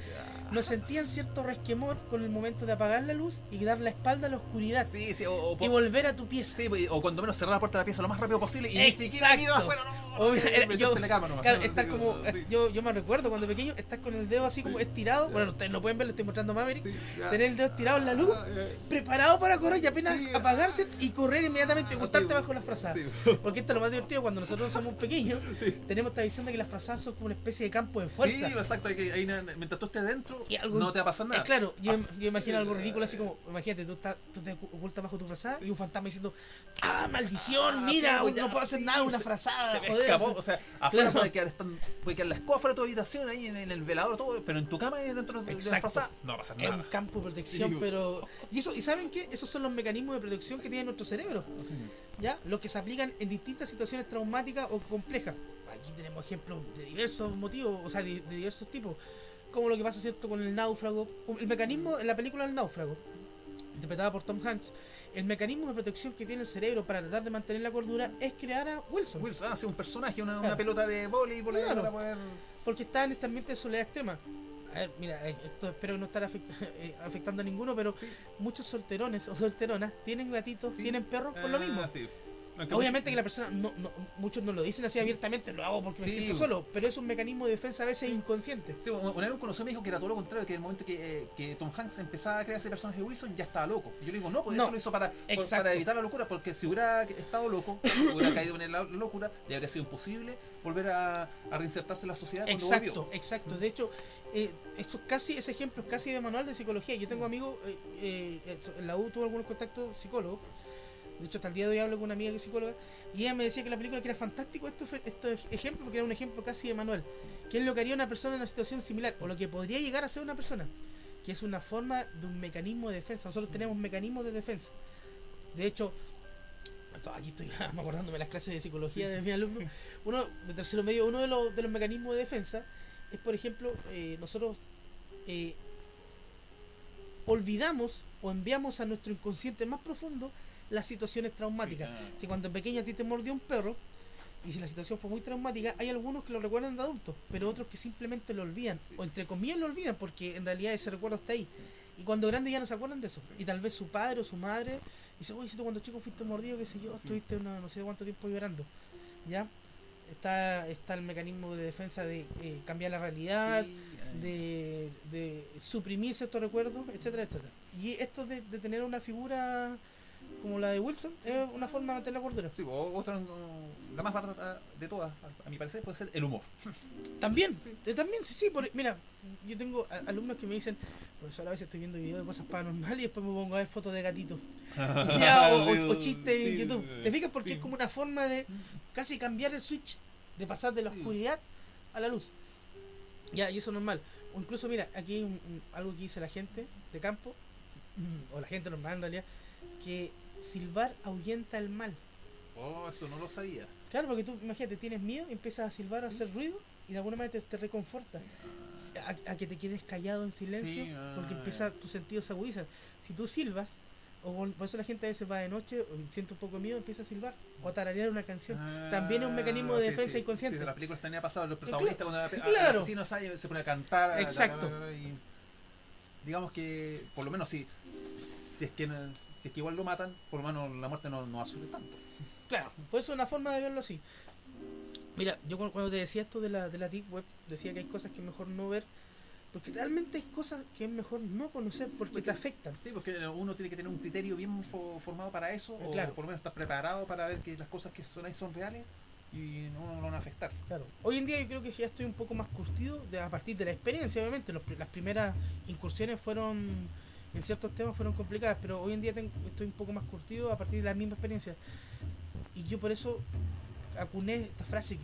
no sentían cierto resquemor con el momento de apagar la luz y dar la espalda a la oscuridad. Sí, y volver a tu pieza. Sí, o cuando menos cerrar la puerta de la pieza lo más rápido posible y ni siquiera ir afuera. Yo me recuerdo cuando pequeño, estás con el dedo así como estirado. Bueno, ustedes no pueden ver, le estoy mostrando a Maverick. Tener el dedo estirado en la luz, preparado para correr y apenas apagarse y correr inmediatamente, ocultarte bajo las frazadas. Porque esto es lo más divertido cuando nosotros somos pequeños. Tenemos esta visión de que las frazadas son como una especie de campo de fuerza. Sí, exacto. Ahí, mientras tú estés dentro, no te va a pasar nada. Claro, yo imagino algo ridículo así como, imagínate, tú te ocultas bajo tu frazada y un fantasma diciendo, maldición, mira, no puedo hacer nada, una frazada, joder. Escapó, o sea, afuera puede quedar la escoba fuera de tu habitación, ahí en el velador, todo, pero en tu cama y dentro de la frazada no va a pasar nada. Es un campo de protección, pero... ¿Y saben qué? Esos son los mecanismos de protección que tiene nuestro cerebro, ¿ya? Los que se aplican en distintas situaciones traumáticas o complejas. Aquí tenemos ejemplos de diversos motivos, o sea, de diversos tipos, como lo que pasa, ¿cierto?, con el náufrago. El mecanismo en la película El náufrago, interpretada por Tom Hanks, el mecanismo de protección que tiene el cerebro para tratar de mantener la cordura es crear a Wilson. Sí, un personaje, una pelota de voleibol, para poder... Porque está en este ambiente de soledad extrema. A ver, mira, esto espero no estar afectando a ninguno, pero muchos solterones o solteronas tienen gatitos, tienen perros por lo mismo. Obviamente que la persona, muchos no lo dicen así abiertamente, lo hago porque me siento solo, pero es un mecanismo de defensa a veces inconsciente. Sí, una vez un conocido me dijo que era todo lo contrario, que en el momento que Tom Hanks empezaba a crear ese personaje de Wilson ya estaba loco. Y yo le digo, no, pues eso lo hizo para evitar la locura, porque si hubiera estado loco, hubiera caído en la locura, le habría sido imposible volver a reinsertarse en la sociedad cuando volvió. Exacto. De hecho, ese ejemplo es casi de manual de psicología. Yo tengo amigos, en la U tuve algunos contactos psicólogos. De hecho, hasta el día de hoy hablo con una amiga que es psicóloga y ella me decía que la película que era fantástico este ejemplo, porque era un ejemplo casi de manual, que es lo que haría una persona en una situación similar, o lo que podría llegar a ser una persona, que es una forma de un mecanismo de defensa. Nosotros tenemos mecanismos de defensa. De hecho, aquí estoy acordándome de las clases de psicología de mis alumnos, uno de tercero medio, uno de los mecanismos de defensa es, por ejemplo, nosotros olvidamos o enviamos a nuestro inconsciente más profundo las situaciones traumáticas. Si cuando pequeño a ti te mordió un perro y si la situación fue muy traumática, hay algunos que lo recuerdan de adultos, pero otros que simplemente lo olvidan, o entre comillas lo olvidan, porque en realidad ese recuerdo está ahí, y cuando grandes ya no se acuerdan de eso, y tal vez su padre o su madre dice, oye, si tú cuando chico fuiste mordido, qué sé yo, estuviste no sé cuánto tiempo llorando, ya está el mecanismo de defensa de cambiar la realidad, de suprimir ciertos recuerdos, etcétera. Y esto de tener una figura como la de Wilson es una forma de mantener la cordura. Sí, otra, la más barata de todas, a mi parecer, puede ser el humor. También, mira, yo tengo alumnos que me dicen, profesor, a veces estoy viendo videos de cosas paranormales y después me pongo a ver fotos de gatitos. o chistes en YouTube. ¿Te fijas? Porque es como una forma de casi cambiar el switch, de pasar de la oscuridad a la luz. Ya, y eso es normal. O incluso, mira, aquí hay algo que dice la gente de campo, o la gente normal en realidad, que silbar ahuyenta el mal. Oh, eso no lo sabía. Claro, porque tú, imagínate, tienes miedo, empiezas a silbar, a hacer ruido y de alguna manera te reconforta. A que te quedes callado en silencio, porque tus sentidos se agudizan. Si tú silbas, por eso la gente a veces va de noche, siente un poco de miedo, empieza a silbar o a tararear una canción. También es un mecanismo de defensa inconsciente. Sí, la película está pasado, los protagonistas cuando claro. el asesino se pone a cantar. Exacto. Y digamos que, por lo menos, si es que igual lo matan, por lo menos la muerte no va a subir tanto. Claro, pues es una forma de verlo así. Mira, yo cuando te decía esto de la Deep Web, decía que hay cosas que es mejor no ver, porque realmente hay cosas que es mejor no conocer porque te afectan. Sí, porque uno tiene que tener un criterio bien formado para eso, o por lo menos estar preparado para ver que las cosas que son ahí son reales y no lo van a afectar. Claro. Hoy en día yo creo que ya estoy un poco más curtido a partir de la experiencia, obviamente. Las primeras incursiones en ciertos temas fueron complicadas, pero hoy en día estoy un poco más curtido a partir de la misma experiencia. Y yo por eso acuné esta frase que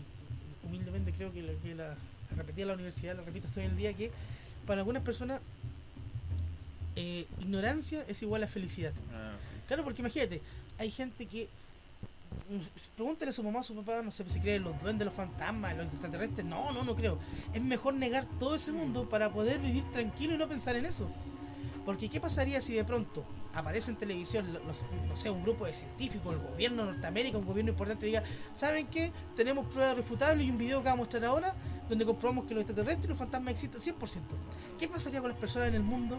humildemente creo que la repetí en la universidad, la repito hasta hoy en día, que para algunas personas ignorancia es igual a felicidad. Sí. Claro, porque imagínate, hay gente que pregúntale a su mamá, a su papá, no sé si creen los duendes, los fantasmas, los extraterrestres. No creo. Es mejor negar todo ese mundo para poder vivir tranquilo y no pensar en eso. Porque ¿qué pasaría si de pronto aparece en televisión, no sé, un grupo de científicos, el gobierno de Norteamérica, un gobierno importante, diga, ¿saben qué? Tenemos pruebas refutables y un video que vamos a mostrar ahora donde comprobamos que los extraterrestres y los fantasmas existen 100%. ¿Qué pasaría con las personas en el mundo?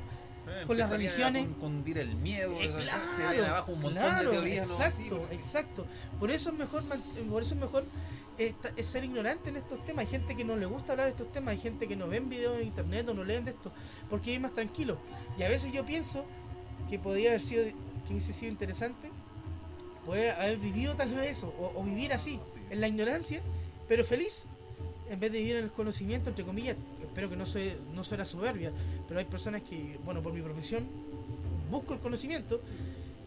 Con las religiones, a cundir el miedo, claro, se viene abajo un montón de teorías. Exacto. Por eso es mejor es ser ignorante en estos temas. Hay gente que no le gusta hablar de estos temas, hay gente que no ven videos en internet o no leen de esto porque es más tranquilo. Y a veces yo pienso que hubiese sido interesante poder haber vivido tal vez eso, o vivir así, en la ignorancia, pero feliz, en vez de vivir en el conocimiento, entre comillas. Espero que no suena soberbia, pero hay personas que, bueno, por mi profesión, busco el conocimiento,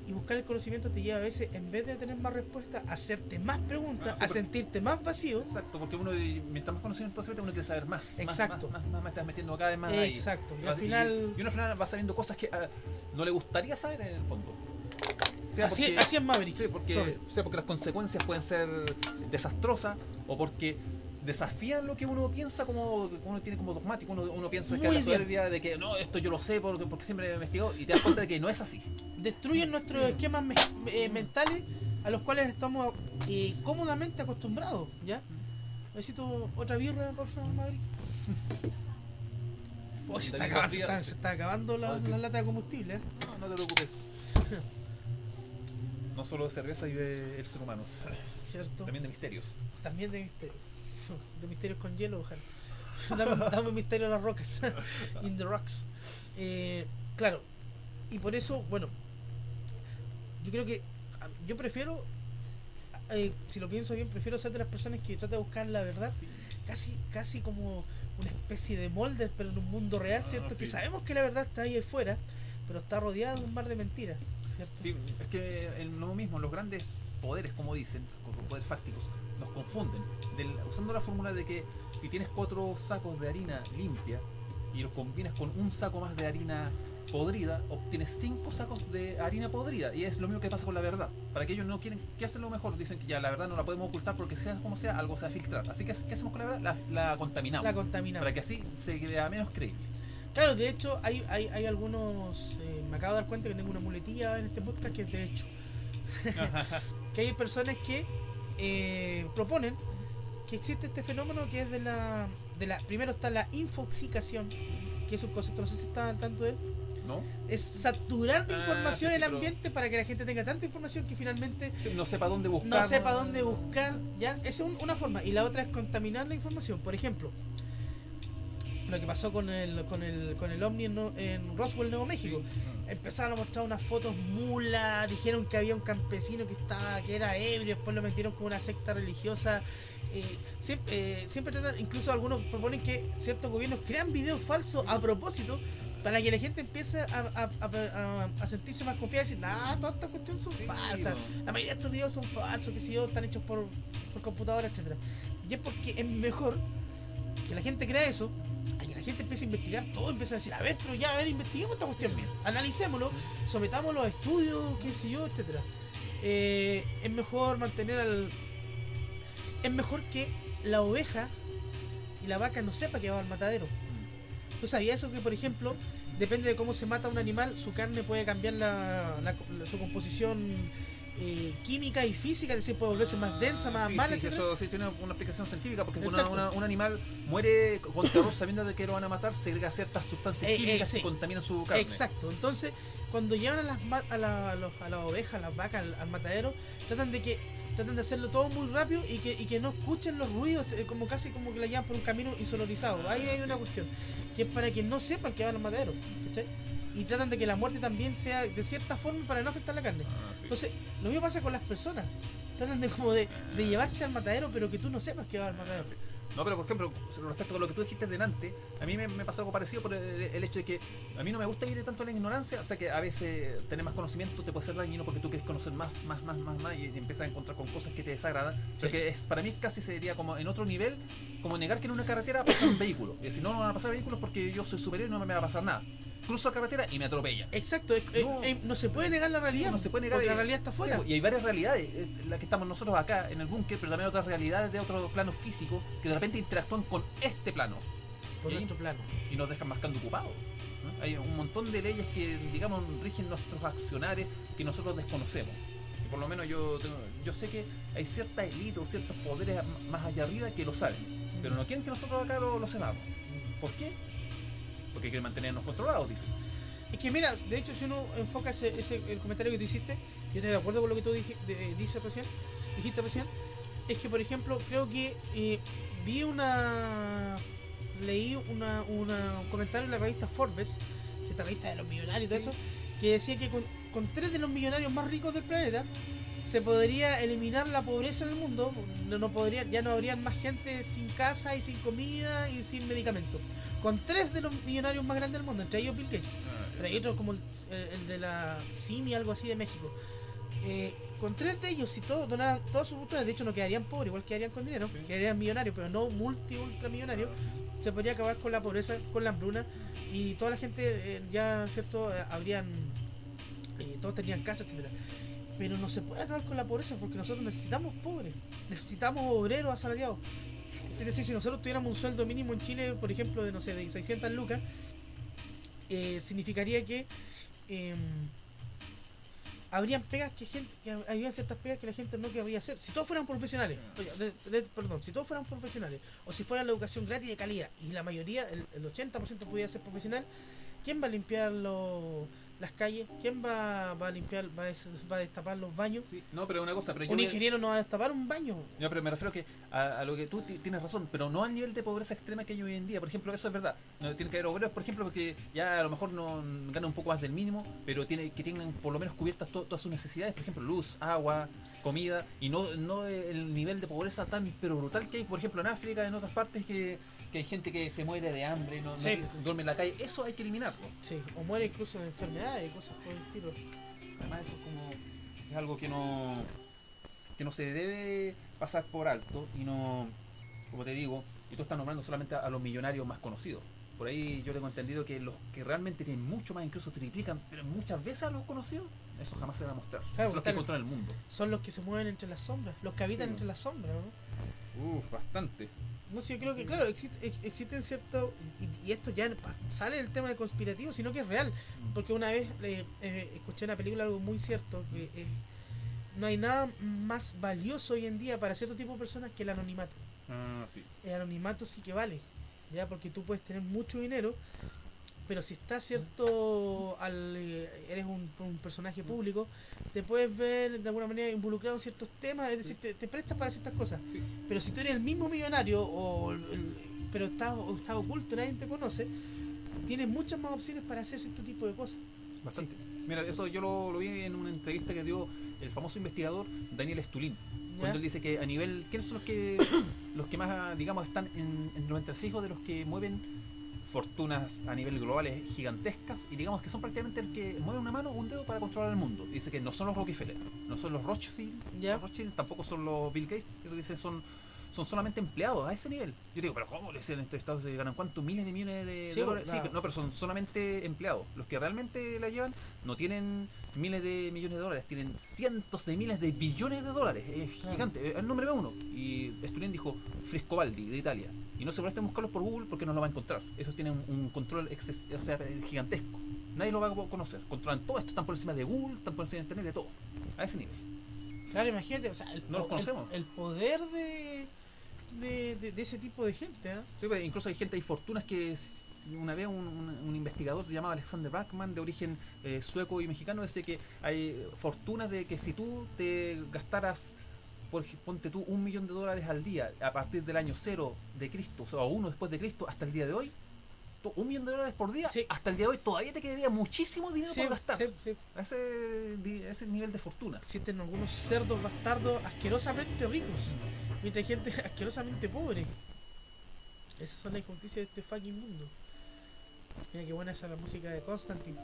y buscar el conocimiento te lleva a veces, en vez de tener más respuestas, a hacerte más preguntas, a sentirte más vacío. Exacto, porque uno, mientras más conocimiento se mete, uno quiere saber más. Exacto. Más estás metiendo cada vez más ahí. Exacto. Y al final va sabiendo cosas que no le gustaría saber en el fondo. Así es Maverick. Sí, porque las consecuencias pueden ser desastrosas, o porque desafían lo que uno piensa, como uno tiene como dogmático. Uno piensa que es la soberbia de que no, esto yo lo sé porque siempre me investigó, y te das cuenta de que no es así. Destruyen nuestros esquemas mentales a los cuales estamos cómodamente acostumbrados, ¿ya? Necesito otra birra, por favor, Maverick. Se está acabando la lata de combustible, ¿eh? No te preocupes. No solo de cerveza vive el ser humano, ¿cierto? también de misterios. También de misterios. De misterios con hielo, ojalá. Dame un misterio a las rocas. In the rocks. Claro. Y por eso, bueno, yo creo que yo prefiero, si lo pienso bien, prefiero ser de las personas que trata de buscar la verdad, Sí. casi como una especie de molde, pero en un mundo real, ¿cierto? Sí. Que sabemos que la verdad está ahí afuera, pero está rodeada de un mar de mentiras, ¿cierto? Sí, es que en lo mismo, los grandes poderes, como dicen, los poderes fácticos, nos confunden. Usando la fórmula de que si tienes 4 sacos de harina limpia y los combinas con un saco más de harina podrida, obtienes 5 sacos de harina podrida. Y es lo mismo que pasa con la verdad. Para que ellos no quieren, ¿qué hacen lo mejor? Dicen que ya la verdad no la podemos ocultar porque sea como sea, algo se va a filtrar. Así que, ¿qué hacemos con la verdad? La contaminamos. La contaminamos. Para que así se vea menos creíble. Claro, de hecho, hay algunos. Me acabo de dar cuenta que tengo una muletilla en este podcast que es de hecho. Que hay personas que proponen que existe este fenómeno que es de la. Primero está la infoxicación, que es un concepto, no sé si está al tanto de él. ¿No? Es saturar de información sí, el pero- ambiente para que la gente tenga tanta información que finalmente Sí, no sepa dónde buscar. no sepa dónde buscar. ¿Ya? Esa es una forma. Y la otra es contaminar la información. Por ejemplo, lo que pasó con el OVNI en Roswell, Nuevo México. Empezaron a mostrar unas fotos mulas, dijeron que había un campesino que era ebrio, después lo metieron como una secta religiosa. Siempre tratan, incluso algunos proponen que ciertos gobiernos crean videos falsos a propósito para que la gente empiece a sentirse más confiada y decir, nah, todas estas cuestiones son Sí, falsas, no. la mayoría de estos videos son falsos, que si yo, están hechos por computadora, etcétera. Y es porque es mejor que la gente crea eso, a que la gente empiece a investigar todo, empiece a decir, a ver, pero ya, a ver, investiguemos esta cuestión bien, analicémoslo, sometámoslo a estudios, qué sé yo, etcétera. Es mejor es mejor que la oveja y la vaca no sepa que va al matadero. ¿Tú sabías eso? Que, por ejemplo, depende de cómo se mata un animal, su carne puede cambiar su composición química y física, es decir, puede volverse más densa, más sí, mala, sí, etcétera. eso sí tiene una explicación científica, porque Exacto. un animal muere con terror sabiendo de que lo van a matar, segrega ciertas sustancias químicas sí. que contaminan su carne. Exacto. Entonces, cuando llevan a las ovejas, a las vacas al matadero, tratan de hacerlo todo muy rápido y que no escuchen los ruidos, como casi como que la llevan por un camino insonorizado. Ahí hay una cuestión, que es para que no sepan que van al matadero, ¿cachai? Y tratan de que la muerte también sea de cierta forma para no afectar la carne. Sí. Entonces, lo mismo pasa con las personas. Tratan de llevarte al matadero, pero que tú no sepas que va al matadero. Sí. No, pero por ejemplo, respecto a lo que tú dijiste delante, a mí me pasa algo parecido por el hecho de que a mí no me gusta ir tanto a la ignorancia, o sea que a veces tener más conocimiento te puede ser dañino porque tú quieres conocer más y empiezas a encontrar con cosas que te desagradan, pero que para mí casi sería como en otro nivel, como negar que en una carretera pasa un vehículo, y decir, no van a pasar vehículos porque yo soy superior y no me va a pasar nada. Cruzo la carretera y me atropellan. Exacto, no se puede negar la realidad. Sí, no se puede negar, porque la realidad está afuera. Sí, y hay varias realidades, la que estamos nosotros acá en el búnker, pero también otras realidades de otros planos físicos que de repente interactúan con este plano por y nuestro plano. y nos dejan marcando ocupados, ¿no? Hay un montón de leyes que, digamos, rigen nuestros accionares que nosotros desconocemos. Y por lo menos yo sé que hay cierta élite o ciertos poderes más allá arriba que lo saben, pero no quieren que nosotros acá lo sepamos. ¿Por qué? Porque quieren mantenernos controlados, dicen. Es que mira, de hecho, si uno enfoca el comentario que tú hiciste, yo estoy de acuerdo con lo que tú dijiste recién, es que, por ejemplo, creo que leí un comentario en la revista Forbes, que esta revista de los millonarios y todo Sí. eso, que decía que con 3 de los millonarios más ricos del planeta se podría eliminar la pobreza en el mundo. Ya no habrían más gente sin casa y sin comida y sin medicamentos. Con 3 de los millonarios más grandes del mundo, entre ellos Bill Gates. Pero hay otros como el de la CIMI, algo así de México. Con 3 de ellos, si todos donaran todas sus fortunas, de hecho no quedarían pobres, igual quedarían con dinero, Sí. quedarían millonarios, pero no ultramillonarios. Se podría acabar con la pobreza, con la hambruna, y toda la gente ya, ¿cierto? Todos tenían casa, etcétera. Pero no se puede acabar con la pobreza porque nosotros necesitamos pobres, necesitamos obreros asalariados. Es decir, si nosotros tuviéramos un sueldo mínimo en Chile, por ejemplo, de 600 lucas, significaría que habrían habrían ciertas pegas que la gente no querría hacer. Si todos fueran profesionales, si todos fueran profesionales, o si fuera la educación gratis de calidad, y la mayoría, el 80% pudiera ser profesional, ¿quién va a limpiar las calles? ¿Quién va a limpiar, va a destapar los baños? Sí, no, pero una cosa, pero Un ingeniero no va a destapar un baño. No, pero me refiero a lo que tú tienes razón, pero no al nivel de pobreza extrema que hay hoy en día. Por ejemplo, eso es verdad. No, tiene que haber obreros, por ejemplo, porque ya a lo mejor no ganan un poco más del mínimo, pero que tengan por lo menos cubiertas todas sus necesidades, por ejemplo, luz, agua, comida, y no el nivel de pobreza tan pero brutal que hay, por ejemplo, en África, en otras partes, que hay gente que se muere de hambre, Sí. duerme en la calle. Eso hay que eliminarlo. Sí, o muere incluso de enfermedades y cosas por el estilo. Además, eso es algo que no se debe pasar por alto, y no, como te digo, y tú estás nombrando solamente a los millonarios más conocidos. Por ahí yo tengo entendido que los que realmente tienen mucho más, incluso triplican, pero muchas veces a los conocidos, eso jamás se va a mostrar. Claro, son los que controlan el mundo. Son los que se mueven entre las sombras, los que habitan Sí. entre las sombras, ¿no? Bastante. No sé, yo creo que, claro, existen ciertos. Y esto ya sale del tema de conspirativo, sino que es real. Porque una vez escuché en una película algo muy cierto: que no hay nada más valioso hoy en día para cierto tipo de personas que el anonimato. Sí. El anonimato sí que vale, ya, porque tú puedes tener mucho dinero, pero si estás cierto, eres un personaje público, te puedes ver de alguna manera involucrado en ciertos temas, es decir, te prestas para ciertas cosas. Sí. Pero si tú eres el mismo millonario, pero estás oculto, nadie te conoce, tienes muchas más opciones para hacer cierto tipo de cosas. Bastante. Mira, eso yo lo vi en una entrevista que dio el famoso investigador Daniel Stulin. Cuando él dice que a nivel, ¿quiénes son los que más, digamos, están en los entresijos de los que mueven fortunas a nivel global gigantescas, y digamos que son prácticamente el que mueve una mano o un dedo para controlar el mundo? Dice que no son los Rockefeller, no son los Rothschild, tampoco son los Bill Gates. Eso dice, son solamente empleados a ese nivel. Yo digo, pero ¿cómo le decían entrevistados que ganan cuántos miles de millones de dólares? Sí, pero son solamente empleados. Los que realmente la llevan no tienen miles de millones de dólares, tienen cientos de miles de billones de dólares. Es gigante, es el número uno. Y Stulin dijo Frescobaldi, de Italia. Y no se molesten en buscarlos por Google porque no lo va a encontrar. Esos tienen un control gigantesco. Nadie lo va a conocer. Controlan todo esto, están por encima de Google, están por encima de Internet, de todo. A ese nivel. Claro, imagínate, o sea, no los conocemos. El poder de ese tipo de gente, ¿eh? Sí, pues, incluso hay fortunas que una vez un investigador se llamaba Alexander Brackman, de origen sueco y mexicano, dice que hay fortunas de que si tú te gastaras, ponte tú, $1 millón al día a partir del año 0 de Cristo, o 1 después de Cristo hasta el día de hoy, $1 millón por día, sí, hasta el día de hoy todavía te quedaría muchísimo dinero por gastar. Sí. A ese nivel de fortuna. Existen algunos cerdos bastardos asquerosamente ricos, mientras hay gente asquerosamente pobre. Esas son las injusticias de este fucking mundo. Mira qué buena esa la música de Constantine.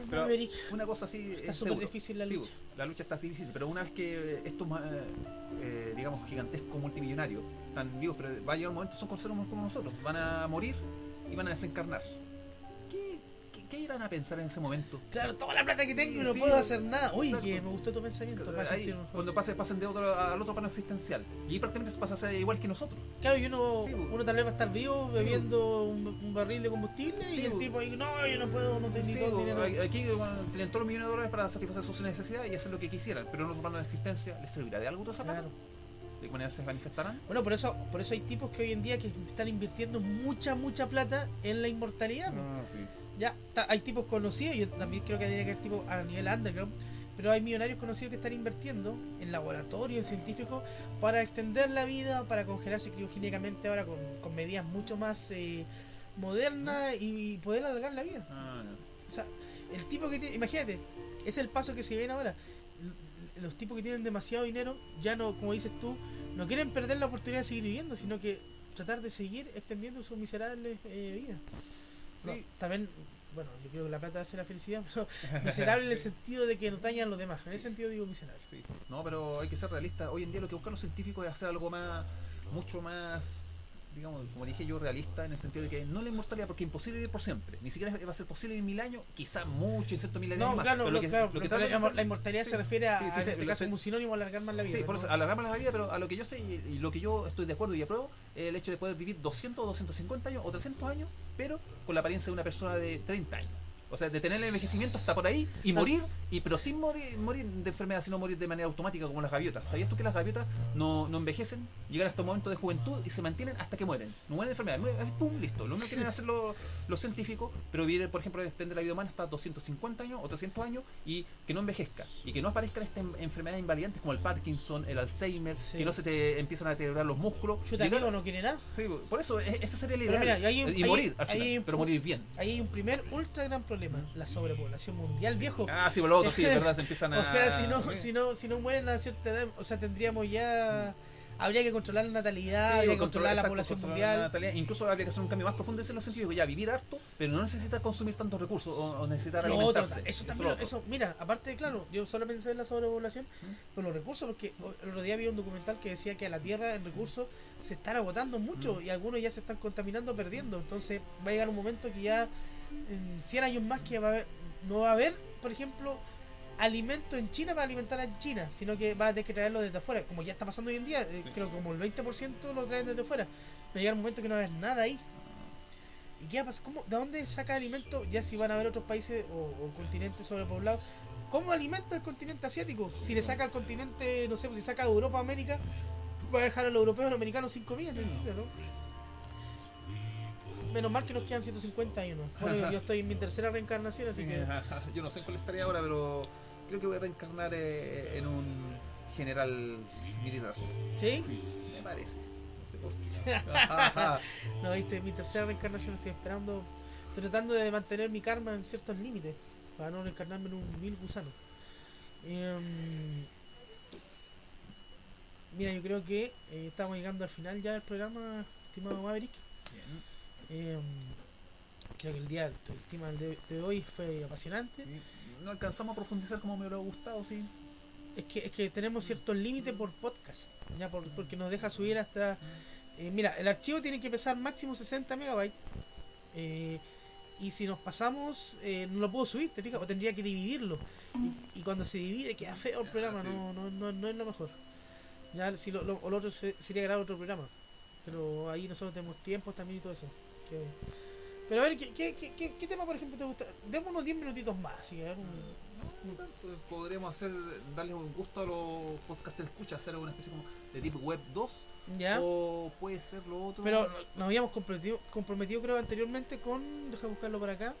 Pero Maverick, una cosa así está es súper seguro. difícil la lucha. La lucha está así difícil, pero una vez que estos digamos gigantescos multimillonarios están vivos, pero va a llegar un momento, son seres humanos como nosotros, van a morir y van a desencarnar. ¿Qué irán a pensar en ese momento? Claro, toda la plata que tengo y no puedo hacer nada. Uy, que me gustó tu pensamiento. Cuando pasen de al otro plano existencial, y ahí prácticamente se pasa a ser igual que nosotros. Claro, y uno tal vez va a estar vivo bebiendo un barril de combustible, y el tipo ahí, no, yo no puedo, no tengo todo el dinero. Aquí tienen todos los millones de dólares para satisfacer sus necesidades y hacer lo que quisieran, pero en otro plano de existencia, ¿les servirá de algo toda esa plata? Claro. ¿De qué manera se manifestarán? Bueno, por eso hay tipos que hoy en día que están invirtiendo mucha plata en la inmortalidad. Sí. Ya, hay tipos conocidos, yo también creo que tiene que haber tipos a nivel underground, pero hay millonarios conocidos que están invirtiendo en laboratorios, en científicos, para extender la vida, para congelarse criogénicamente ahora con medidas mucho más modernas y poder alargar la vida. O sea, el tipo que tiene, imagínate, es el paso que se viene ahora. Los tipos que tienen demasiado dinero ya no, como dices tú, no quieren perder la oportunidad de seguir viviendo, sino que tratar de seguir extendiendo sus miserables vidas. Sí. No, también, bueno, yo creo que la plata hace la felicidad, pero miserable en el sentido de que nos dañan los demás. En ese sentido digo miserable. Sí. No, pero hay que ser realista. Hoy en día lo que buscan los científicos es hacer algo mucho más, digamos, como dije yo, realista, en el sentido de que no la inmortalidad, porque es imposible vivir por siempre. Ni siquiera va a ser posible en 1000 años, quizás mucho, en ciertos miles de años más. La inmortalidad se refiere a, en este caso, como un sinónimo a alargar más la vida. Sí, por eso, alargar más la vida, pero a lo que yo sé y lo que yo estoy de acuerdo y apruebo, el hecho de poder vivir 200 o 250 años o 300 años, pero con la apariencia de una persona de 30 años. O sea, de tener el envejecimiento hasta por ahí y morir pero sin morir de enfermedad, sino morir de manera automática como las gaviotas. ¿Sabías tú que las gaviotas no envejecen? Llegan hasta un momento de juventud y se mantienen hasta que mueren. No mueren de enfermedad. Es pum, listo. Lo único que quieren hacer los científicos, pero vivir, por ejemplo, extender la vida humana hasta 250 años o 300 años y que no envejezca. Y que no aparezcan estas enfermedades invalidantes como el Parkinson, el Alzheimer, que no se te empiezan a deteriorar los músculos. Chuta, amigo, no quiere nada. Sí, por eso, esa sería la Pero idea. mira, y morir, al final, pero morir bien. Ahí hay un primer ultra gran problema, la sobrepoblación mundial, viejo. Ah, sí, por lo otro, sí, es verdad, se empiezan a... O sea, si no mueren a cierta edad, o sea, tendríamos ya... Habría que controlar la natalidad, habría que controlar la población mundial. Incluso habría que hacer un cambio más profundo en los sentidos, ya vivir harto, pero no necesitar consumir tantos recursos o necesitar alimentarse. Eso también, mira, aparte, claro, yo solamente sé de la sobrepoblación, pero los recursos, porque el otro día vi un documental que decía que a la Tierra en recursos se están agotando mucho y algunos ya se están contaminando, perdiendo. Entonces va a llegar un momento que ya en 100 años más que no va a haber, por ejemplo, alimentos en China para alimentar a China, sino que van a tener que traerlo desde afuera, como ya está pasando hoy en día. Creo que como el 20% lo traen desde afuera. Va a llegar un momento que no va a haber nada ahí. ¿Y qué va a pasar? ¿De dónde saca alimento? Ya si van a haber otros países o continentes sobrepoblados, ¿cómo alimenta el continente asiático? Si le saca al continente, no sé, si saca a Europa o América, va a dejar a los europeos y los americanos sin comida, ¿entiendes, no? Menos mal que nos quedan 150 años, ¿no? Bueno, yo estoy en mi tercera reencarnación, así que... Yo no sé cuál estaría ahora, pero creo que voy a reencarnar en un general militar. ¿Sí? Me parece. No sé por qué. No, viste, mi tercera reencarnación estoy esperando. Estoy tratando de mantener mi karma en ciertos límites para no reencarnarme en un vil gusano. Mira, yo creo que estamos llegando al final ya del programa, estimado Maverick. Creo que el tema de hoy fue apasionante. No alcanzamos a profundizar como me hubiera gustado, sí. Es que tenemos ciertos límites por podcast, ya porque nos deja subir hasta... mira, el archivo tiene que pesar máximo 60 megabytes. Y si nos pasamos, no lo puedo subir, ¿te fijas? O tendría que dividirlo. Y cuando se divide queda feo el programa, sí. No es lo mejor. Ya si lo otro sería grabar otro programa. Pero ahí nosotros tenemos tiempos también y todo eso. Pero a ver, ¿qué tema, por ejemplo, te gusta? Demos unos 10 minutitos más. Así que, podríamos darle un gusto a los podcasters escucha, hacer una especie como de Deep Web 2. ¿Ya? O puede ser lo otro. Pero nos habíamos comprometido creo anteriormente con, deja buscarlo por acá,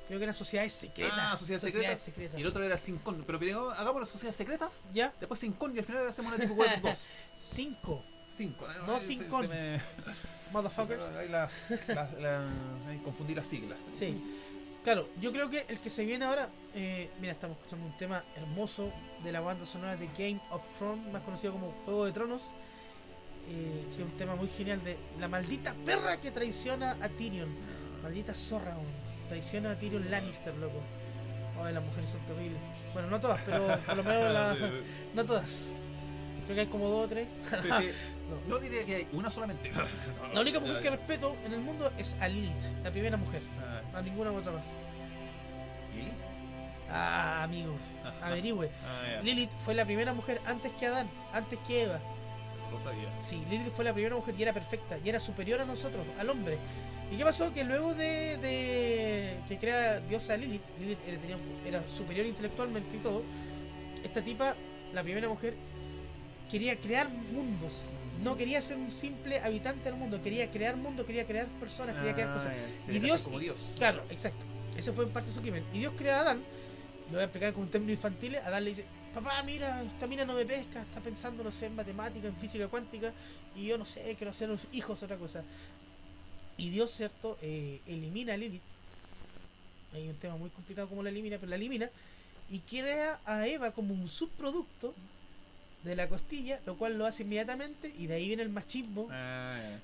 creo que eran sociedades secretas. Sociedades secretas. Y el otro era Sincon. Pero primero hagamos las sociedades secretas. Ya. Después Sincon y al final hacemos una Deep Web 2. 5. No, Sincon. Motherfuckers. Ahí confundí las siglas. Sí. Claro, yo creo que el que se viene ahora, mira, estamos escuchando un tema hermoso de la banda sonora de Game of Thrones, más conocido como Juego de Tronos, que es un tema muy genial de la maldita perra que traiciona a Tyrion, maldita zorra, traiciona a Tyrion Lannister, loco. Ay, las mujeres son terribles. Bueno, no todas, pero por lo menos no todas. Creo que hay como 2 o 3. Sí. No diría que hay una solamente. La única mujer que respeto en el mundo es a Lilith, la primera mujer. A ninguna otra más. ¿Lilith? Amigo, averigüe. Lilith fue la primera mujer antes que Adán, antes que Eva. Lo sabía. Sí, Lilith fue la primera mujer y era perfecta, y era superior a nosotros, al hombre. ¿Y qué pasó? Que luego de que crea diosa Lilith era superior intelectualmente y todo. Esta tipa, la primera mujer, quería crear mundos. No quería ser un simple habitante del mundo, quería crear mundos, quería crear personas, quería crear cosas. Y Dios, como Dios. Claro, exacto. Ese fue en parte su crimen. Y Dios crea a Adán, lo voy a explicar con términos infantiles. Adán le dice: papá, mira, esta mina no me pesca, está pensando, no sé, en matemática, en física cuántica, y yo no sé, quiero hacer hijos, otra cosa. Y Dios, cierto, elimina a Lilith. Hay un tema muy complicado como la elimina, pero la elimina y crea a Eva como un subproducto de la costilla, lo cual lo hace inmediatamente, y de ahí viene el machismo.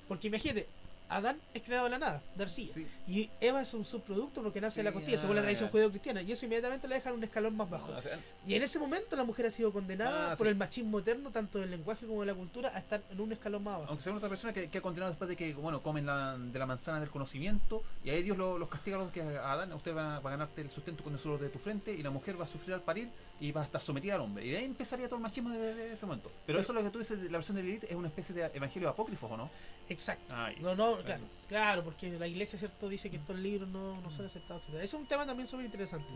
Porque imagínate, Adán es creado de la nada, de arcilla, sí. Y Eva es un subproducto porque nace de la costilla, según la tradición judeo-cristiana, y eso inmediatamente la deja en un escalón más bajo. Y en ese momento la mujer ha sido condenada por el machismo eterno, tanto del lenguaje como de la cultura, a estar en un escalón más bajo. Aunque sea otra persona que ha condenado después de que, bueno, comen de la manzana del conocimiento, y ahí Dios los castiga a los que a Adán: usted va a ganarte el sustento con el sudor de tu frente, y la mujer va a sufrir al parir y va a estar sometida al hombre. Y de ahí empezaría todo el machismo desde ese momento. Pero eso, lo que tú dices, la versión de Lilith, es una especie de evangelio apócrifo, ¿o no? Exacto. Claro, porque la iglesia, cierto, dice que estos libros no son aceptados, etc. Es un tema también súper interesante.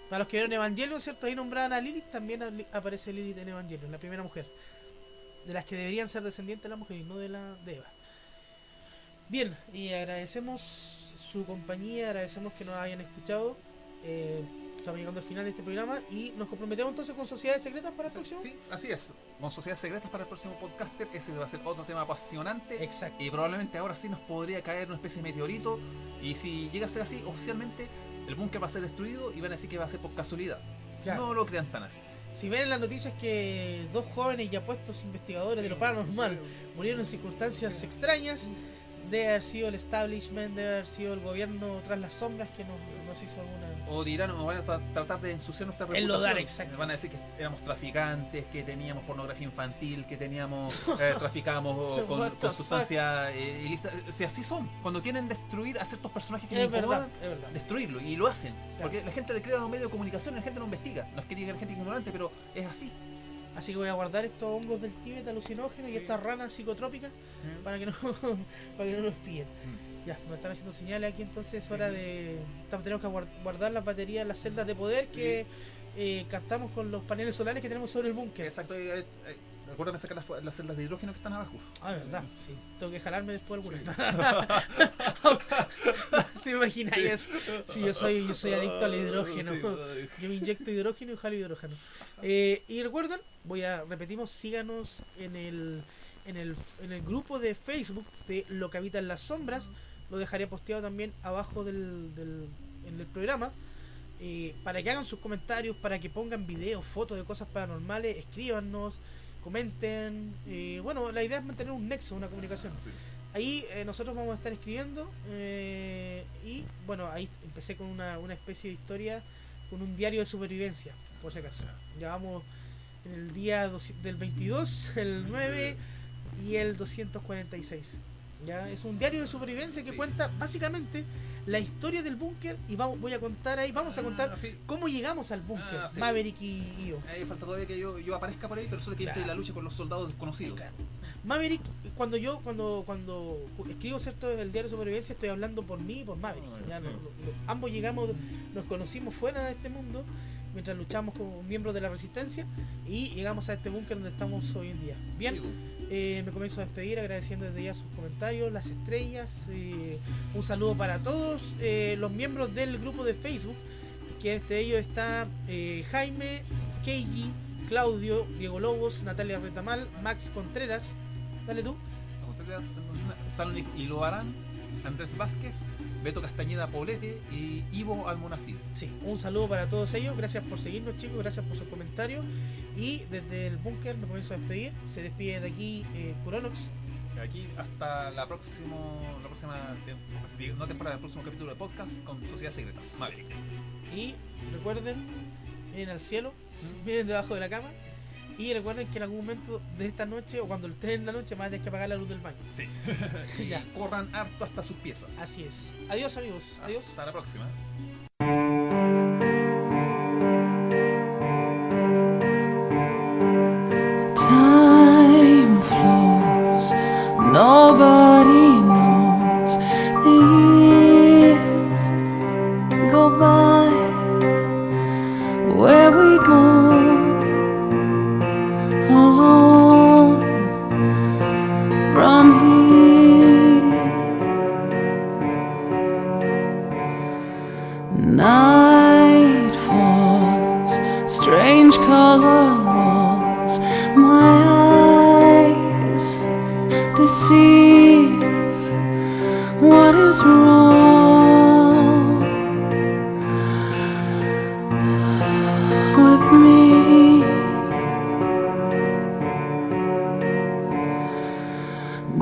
Para los que vieron Evangelion, ¿cierto? Ahí nombraban a Lilith, también aparece Lilith en Evangelion, la primera mujer. De las que deberían ser descendientes de la mujer y no de Eva. Bien, y agradecemos su compañía, agradecemos que nos hayan escuchado. Estamos llegando al final de este programa y nos comprometemos entonces con Sociedades Secretas para el próximo. Sí, así es. Con Sociedades Secretas para el próximo podcaster. Ese va a ser otro tema apasionante. Exacto. Y probablemente ahora sí nos podría caer una especie de meteorito. Y si llega a ser así, oficialmente el búnker va a ser destruido y van a decir que va a ser por casualidad. Claro. No lo crean tan así. Si ven en las noticias que 2 jóvenes y apuestos investigadores de lo paranormal murieron en circunstancias extrañas, debe haber sido el establishment, debe haber sido el gobierno tras las sombras que nos hizo alguna... O dirán, o van a tratar de ensuciar nuestra reputación. Enlodar, exacto. Van a decir que éramos traficantes, que teníamos pornografía infantil, que teníamos traficábamos con sustancias ilícitas. O sea, así son. Cuando quieren destruir a ciertos personajes que les incomodan, destruirlo. Y lo hacen. Claro. Porque la gente le crea a los medios de comunicación y la gente no investiga. No es que diga la gente ignorante, pero es así. Así que voy a guardar estos hongos del Tíbet alucinógenos y estas ranas psicotrópicas para que no nos pillen. Ya, nos están haciendo señales aquí, entonces es hora de... Tenemos que guardar las baterías, las celdas de poder que captamos con los paneles solares que tenemos sobre el búnker. Exacto, recuérdame sacar las celdas de hidrógeno que están abajo. Ah, verdad, sí. Tengo que jalarme después alguna. ¿Te imaginas eso? Sí, yo soy adicto al hidrógeno. Yo me inyecto hidrógeno y jalo hidrógeno. Y recuerden, repetimos, síganos en el grupo de Facebook de Lo que habita en las sombras. Lo dejaré posteado también abajo en el programa. Para que hagan sus comentarios, para que pongan videos, fotos de cosas paranormales, escríbanos, comenten. Bueno, la idea es mantener un nexo, una comunicación. Sí. Ahí nosotros vamos a estar escribiendo y bueno, ahí empecé con una especie de historia, con un diario de supervivencia, por si acaso. Ya vamos en el día del 22, el 9 y el 246. Ya es un diario de supervivencia que cuenta básicamente la historia del búnker y vamos a contar cómo llegamos al búnker, Maverick y yo. Falta todavía que yo aparezca por ahí, pero solo que estoy en la lucha con los soldados desconocidos. Maverick, cuando escribo el diario de supervivencia, estoy hablando por mí y por Maverick. Ambos nos conocimos fuera de este mundo mientras luchamos como miembros de la resistencia y llegamos a este búnker donde estamos hoy en día. Bien, me comienzo a despedir agradeciendo desde ya sus comentarios, las estrellas, un saludo para todos los miembros del grupo de Facebook, que entre ellos está Jaime, Keiji, Claudio, Diego Lobos, Natalia Retamal, Max Contreras, dale tú. Contreras, Salonic y Loarán, Andrés Vázquez, Beto Castañeda Poblete y Ivo Almonacid. Sí, un saludo para todos ellos, gracias por seguirnos, chicos, gracias por sus comentarios y desde el búnker me comienzo a despedir, se despide de aquí Curonox. Aquí hasta el próximo capítulo de podcast con Sociedades Secretas, Maverick. Y recuerden, miren al cielo, miren debajo de la cama y recuerden que en algún momento de esta noche o cuando estén en la noche van a tener que apagar la luz del baño. Sí. Y ya. Corran harto hasta sus piezas. Así es. Adiós, amigos. Adiós. Hasta la próxima. Time flows, nobody knows. The years go by. Where we go alone from here. Night falls, strange color walls. My eyes deceive. What is wrong with me?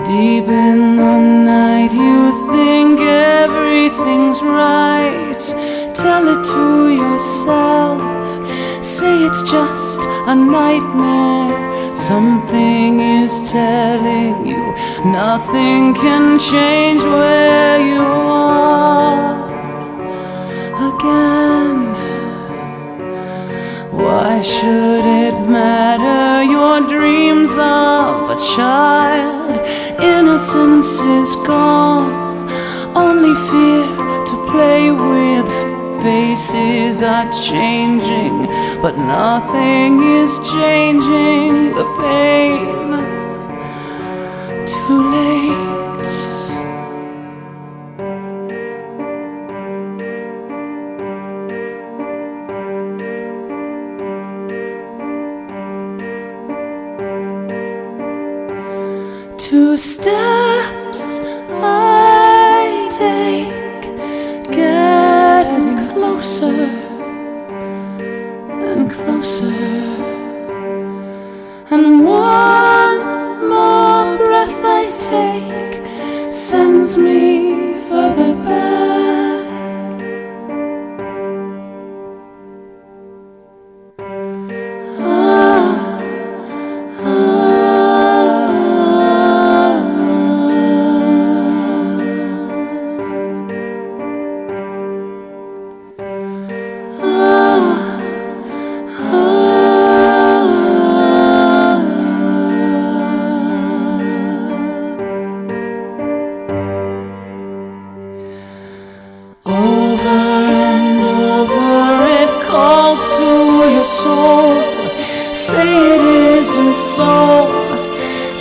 Deep in the night you think everything's right. Tell it to yourself. Say it's just a nightmare. Something is telling you nothing can change where you are again. Why should it matter? Your dreams of a child, innocence is gone. Only fear to play with, faces are changing, but nothing is changing the pain. Too late. Two steps I take, getting closer and closer, and one more breath I take sends me further back.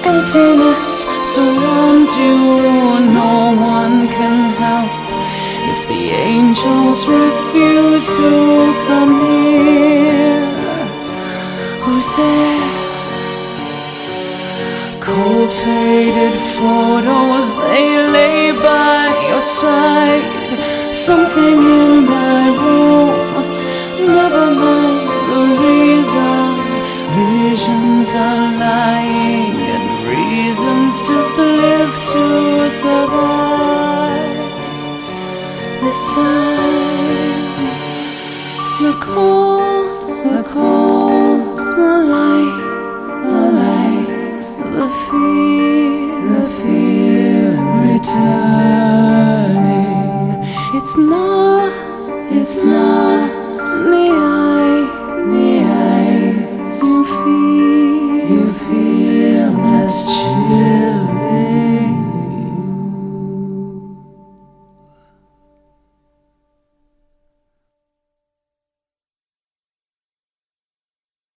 Emptiness surrounds you, no one can help if the angels refuse to come near. Who's there? Cold faded photos, they lay by your side. Something in my room, never mind the reason. Visions are lying and reasons just live to survive. This time, the cold